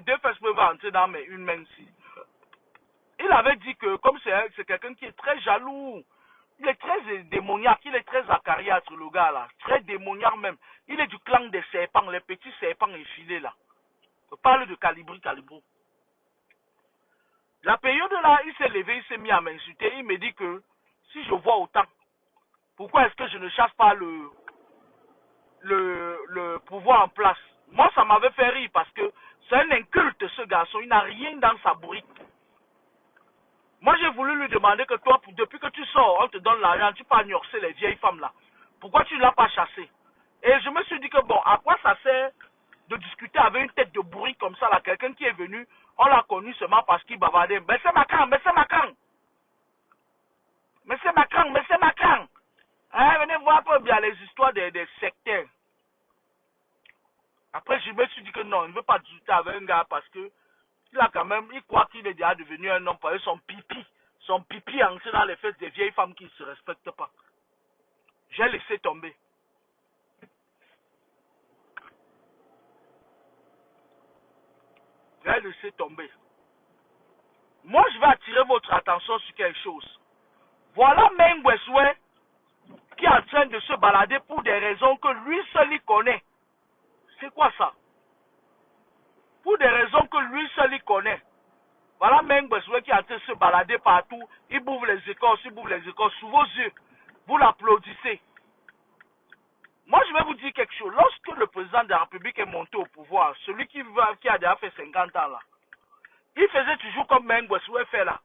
deux fesses peuvent entrer dans une main ici. Il avait dit que, comme c'est quelqu'un qui est très jaloux, il est très démoniaque, il est très acariâtre, le gars là, très démoniaque même. Il est du clan des serpents, les petits serpents effilés là. Je parle de Calibro. La période là, il s'est levé, il s'est mis à m'insulter, il me dit que si je vois autant, pourquoi est-ce que je ne chasse pas le pouvoir en place? Moi, ça m'avait fait rire parce que c'est un inculte ce garçon, il n'a rien dans sa bourrique. Moi, j'ai voulu lui demander que toi, depuis que tu sors, on te donne l'argent, tu peux agnorcer les vieilles femmes là. Pourquoi tu ne l'as pas chassé? Et je me suis dit que bon, à quoi ça sert de discuter avec une tête de bourrique comme ça là, quelqu'un qui est venu, on l'a connu seulement parce qu'il bavardait. Mais c'est Macron, mais c'est Macron. Mais c'est Macron, mais c'est Macron. Hein, venez voir un peu bien les histoires des sectaires. Après, je me suis dit que non, il ne veut pas discuter avec un gars parce que il a quand même, il croit qu'il est déjà devenu un homme parce que son pipi entré dans les fesses des vieilles femmes qui ne se respectent pas. J'ai laissé tomber. J'ai laissé tomber. Moi, je vais attirer votre attention sur quelque chose. Voilà Mengweswe qui est en train de se balader pour des raisons que lui seul il connaît. C'est quoi ça? Pour des raisons que lui seul il connaît. Voilà Mengweswe qui est en train de se balader partout. Il bouffe les écorces, sous vos yeux. Vous l'applaudissez. Moi, je vais vous dire quelque chose. Lorsque le président de la République est monté au pouvoir, celui qui a déjà fait 50 ans là, il faisait toujours comme Mengweswe fait là.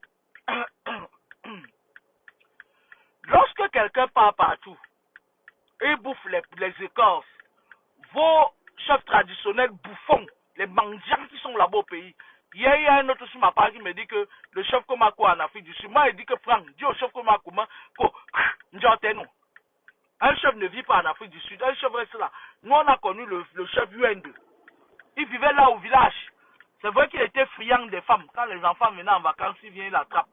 Lorsque quelqu'un part partout, il bouffe les écorces, vos chefs traditionnels bouffons, les mendiants qui sont là-bas au pays. Hier, il y a un autre sur ma part qui me dit que le chef Komako en Afrique du Sud, moi, il dit que prends, dis au chef Komako, un chef ne vit pas en Afrique du Sud, un chef reste là. Nous, on a connu le chef UND. Il vivait là au village. C'est vrai qu'il était friand des femmes. Quand les enfants venaient en vacances, il vient, il l'attrape.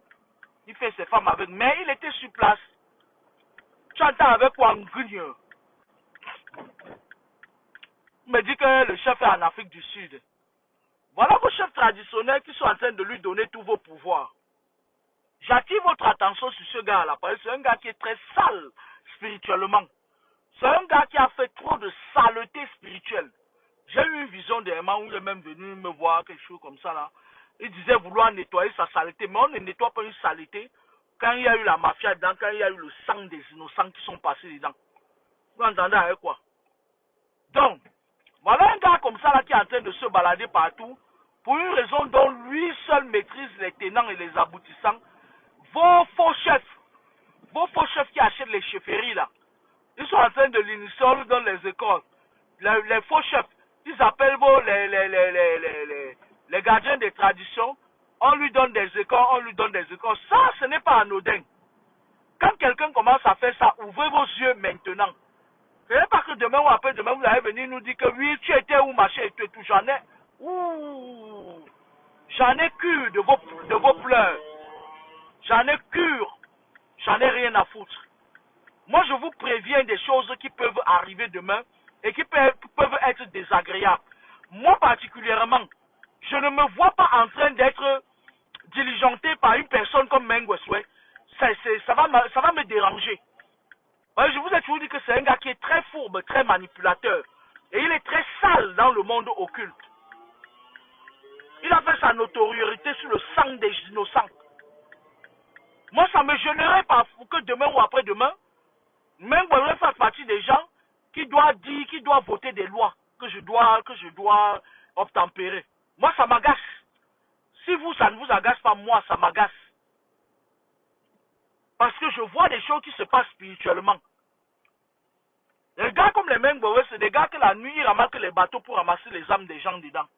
Il fait ses femmes avec. Mais il était sur place. Tu entends avec Wangugne. Il me dit que le chef est en Afrique du Sud. Voilà vos chefs traditionnels qui sont en train de lui donner tous vos pouvoirs. J'attire votre attention sur ce gars-là, parce que c'est un gars qui est très sale spirituellement. C'est un gars qui a fait trop de saleté spirituelle. J'ai eu une vision dernièrement où il est même venu me voir, quelque chose comme ça là. Il disait vouloir nettoyer sa saleté, mais on ne nettoie pas une saleté quand il y a eu la mafia dedans, quand il y a eu le sang des innocents qui sont passés dedans. Vous entendez avec quoi? Donc, voilà un gars comme ça là qui est en train de se balader partout, pour une raison dont lui seul maîtrise les tenants et les aboutissants. Vos faux chefs qui achètent les chefferies là, ils sont en train de l'initier dans les écoles. Les faux chefs, ils appellent les gardiens des traditions, on lui donne des écoles, Ça, ce n'est pas anodin. Quand quelqu'un commence à faire ça, ouvrez vos yeux maintenant. Ce n'est pas que demain ou après-demain, vous allez venir nous dire que oui, tu étais où, machin, et tout. J'en ai cure de vos pleurs. J'en ai cure. J'en ai rien à foutre. Moi, je vous préviens des choses qui peuvent arriver demain et qui peuvent être désagréables. Moi, particulièrement, je ne me vois pas en train d'être diligenté par une personne comme Mengweswe. Ça va me déranger. Je vous ai toujours dit que c'est un gars qui est très fourbe, très manipulateur. Et il est très sale dans le monde occulte. Il a fait sa notoriété sur le sang des innocents. Moi, ça me gênerait pas que demain ou après-demain, même Mengweswe fasse partie des gens qui doivent voter des lois que je dois obtempérer. Moi, ça m'agace. Si vous, ça ne vous agace pas, moi, ça m'agace. Parce que je vois des choses qui se passent spirituellement. Les gars comme les Mengweswe, c'est des gars que la nuit, ils ramassent les bateaux pour ramasser les âmes des gens dedans.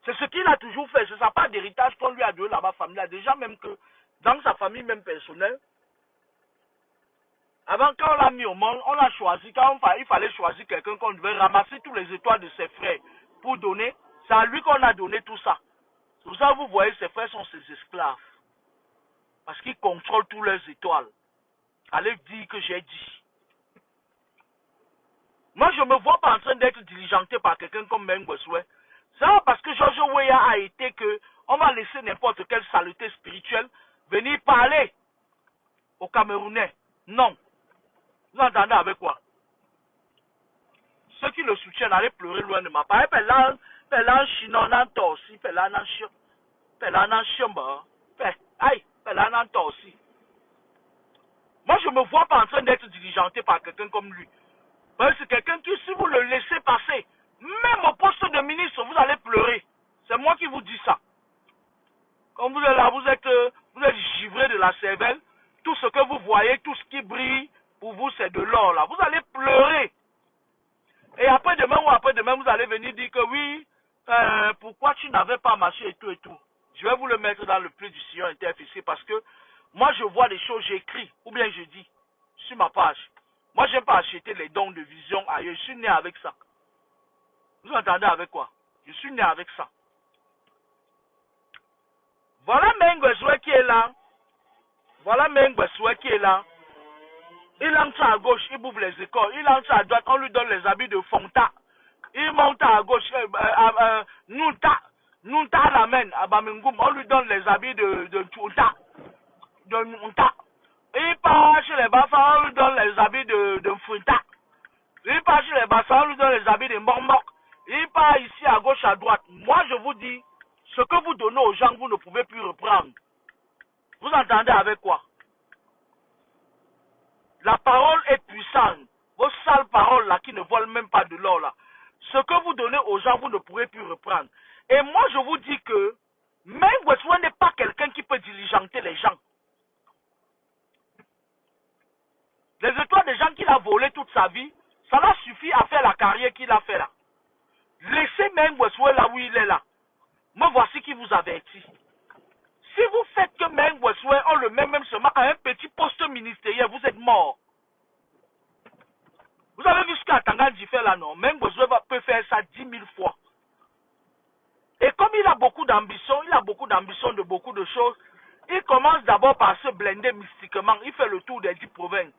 C'est ce qu'il a toujours fait. Ce n'est pas d'héritage qu'on lui a donné là-bas familial. Déjà même que dans sa famille même personnelle, avant quand on l'a mis au monde, on a choisi, il fallait choisir quelqu'un qu'on devait ramasser tous les étoiles de ses frères pour donner. C'est à lui qu'on a donné tout ça. C'est pour ça que vous voyez, ses frères sont ses esclaves. Parce qu'ils contrôlent tous leurs étoiles. Allez dire que j'ai dit. Moi, je ne me vois pas en train d'être diligenté par quelqu'un comme Mengweswe. C'est parce que George Weah a été que on va laisser n'importe quelle saleté spirituelle venir parler aux Camerounais. Non. Vous entendez avec quoi? Ceux qui le soutiennent, allez pleurer loin de ma part. Moi, je ne me vois pas en train d'être diligenté par quelqu'un comme lui. C'est quelqu'un qui, si vous le laissez passer, même au poste de ministre, vous allez pleurer. C'est moi qui vous dis ça. Quand vous êtes là, vous êtes givré de la cervelle. Tout ce que vous voyez, tout ce qui brille, pour vous, c'est de l'or là. Vous allez pleurer. Et après-demain ou après-demain, vous allez venir dire que oui, pourquoi tu n'avais pas marché et tout et tout. Je vais vous le mettre dans le pli du sillon interfacé parce que moi, je vois des choses, j'écris, ou bien je dis, sur ma page. Moi, je n'aime pas acheter les dons de vision ailleurs. Je suis né avec ça. Vous entendez avec quoi? Je suis né avec ça. Voilà Mengweswe qui est là. Voilà Mengweswe qui est là. Il entre à gauche, il bouffe les écoles. Il entre à droite, on lui donne les habits de Fonta. Il monte à gauche, Nunta l'amène à Bamingum. On lui donne les habits de Tchouta. De Nunta. Il part chez les Bafas, on lui donne les habits de Funta. Il part chez les Bafas, on lui donne les habits de Mormok. Il part ici à gauche, à droite. Moi, je vous dis, ce que vous donnez aux gens, vous ne pouvez plus reprendre. Vous entendez avec quoi? La parole est puissante. Vos sales paroles là, qui ne volent même pas de l'or là. Ce que vous donnez aux gens, vous ne pourrez plus reprendre. Et moi, je vous dis que Mengweswe n'est pas quelqu'un qui peut diligenter les gens. Les étoiles des gens qu'il a volées toute sa vie, ça leur suffit à faire la carrière qu'il a fait là. Laissez Mengweswe là où il est là. Moi, voici qui vous avertit. Si vous faites que Mengweswe, on le met même seulement à un petit poste ministériel, vous êtes mort. Vous avez vu ce qu'Atanganji fait là, non? Mengweswe peut faire ça 10 000 fois. Et comme il a beaucoup d'ambition, de beaucoup de choses, il commence d'abord par se blender mystiquement. Il fait le tour des 10 provinces.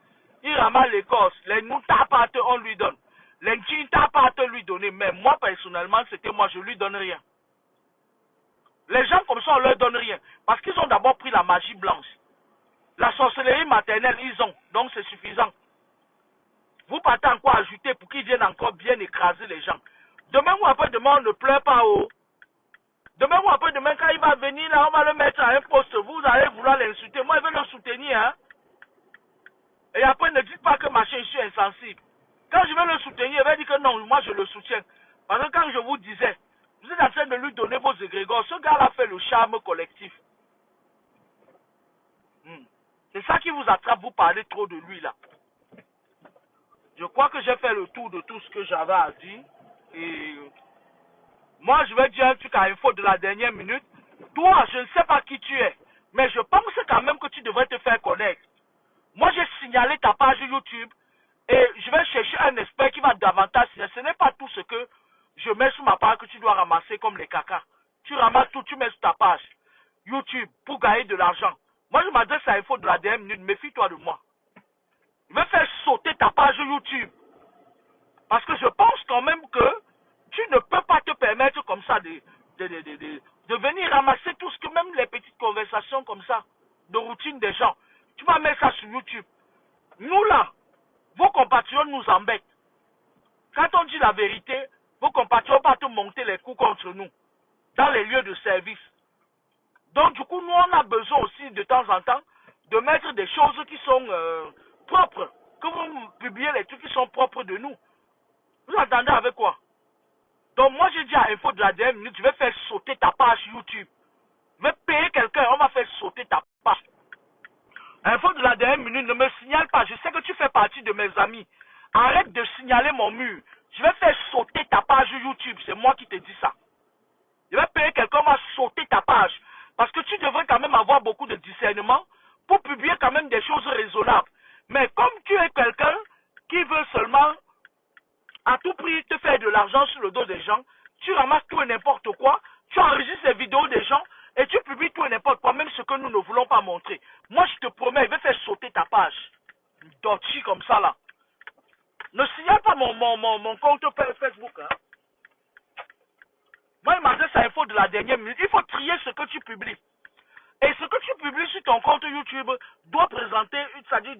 Il ramasse l'Écosse. Les Noutapates, on lui donne. Les Ntintapates lui donner. Mais moi, personnellement, c'était moi, je lui donne rien. Les gens comme ça, on leur donne rien. Parce qu'ils ont d'abord pris la magie blanche. La sorcellerie maternelle, ils ont. Donc c'est suffisant. Vous partez encore ajouter pour qu'ils viennent encore bien écraser les gens. Demain ou après-demain, on ne pleure pas haut. Demain ou après-demain, quand il va venir là, on va le mettre à un poste. Vous allez vouloir l'insulter. Moi, je vais le soutenir. Hein? Et après, ne dites pas que machin, je suis insensible. Quand je vais le soutenir, il va dire que non, moi je le soutiens. Parce que quand je vous disais, vous êtes en train de lui donner vos égrégores. Ce gars-là fait le charme collectif. C'est ça qui vous attrape, vous parlez trop de lui là. Je crois que j'ai fait le tour de tout ce que j'avais à dire. Et moi, je vais dire un truc à info de la dernière minute. Toi, je ne sais pas qui tu es. Mais je pense quand même que tu devrais te faire connaître. Moi, j'ai signalé ta page YouTube. Et je vais chercher un expert qui va davantage. Ce n'est pas tout ce que je mets sur ma page que tu dois ramasser comme les caca. Tu ramasses tout, tu mets sur ta page YouTube pour gagner de l'argent. Moi, je m'adresse à info de la dernière minute. Méfie-toi de moi. Je vais faire sauter ta page YouTube. Parce que je pense quand même que tu ne peux pas te permettre comme ça de venir ramasser tout ce que même les petites conversations comme ça, de routine des gens. Tu vas mettre ça sur YouTube. Nous là, vos compatriotes nous embêtent. Quand on dit la vérité, vos compatriotes vont te monter les coups contre nous, dans les lieux de service. Donc du coup, nous on a besoin aussi de temps en temps de mettre des choses qui sont propres. Que vous publiez les trucs qui sont propres de nous. Vous entendez avec quoi? Donc moi j'ai dit à Info de la dernière minute, je vais faire sauter ta page YouTube. Je vais payer quelqu'un, on va faire sauter ta page. Info de la dernière minute, ne me signale pas. Je sais que tu fais partie de mes amis. Arrête de signaler mon mur. Je vais faire sauter ta page YouTube. C'est moi qui te dis ça. Je vais payer discernement pour publier quand même des choses raisonnables. Mais comme tu es quelqu'un qui veut seulement à tout prix te faire de l'argent sur le dos des gens, tu ramasses tout et n'importe quoi, tu enregistres les vidéos des gens et tu publies tout et n'importe quoi, même ce que nous ne voulons pas montrer. Moi, je te promets, je vais faire sauter ta page. Dotchi comme ça, là. Ne signale pas mon compte Facebook. Hein. Moi, il m'adresse à info de la dernière minute. Il faut trier ce que tu publies. Et ce que tu publies sur ton compte YouTube doit présenter, c'est-à-dire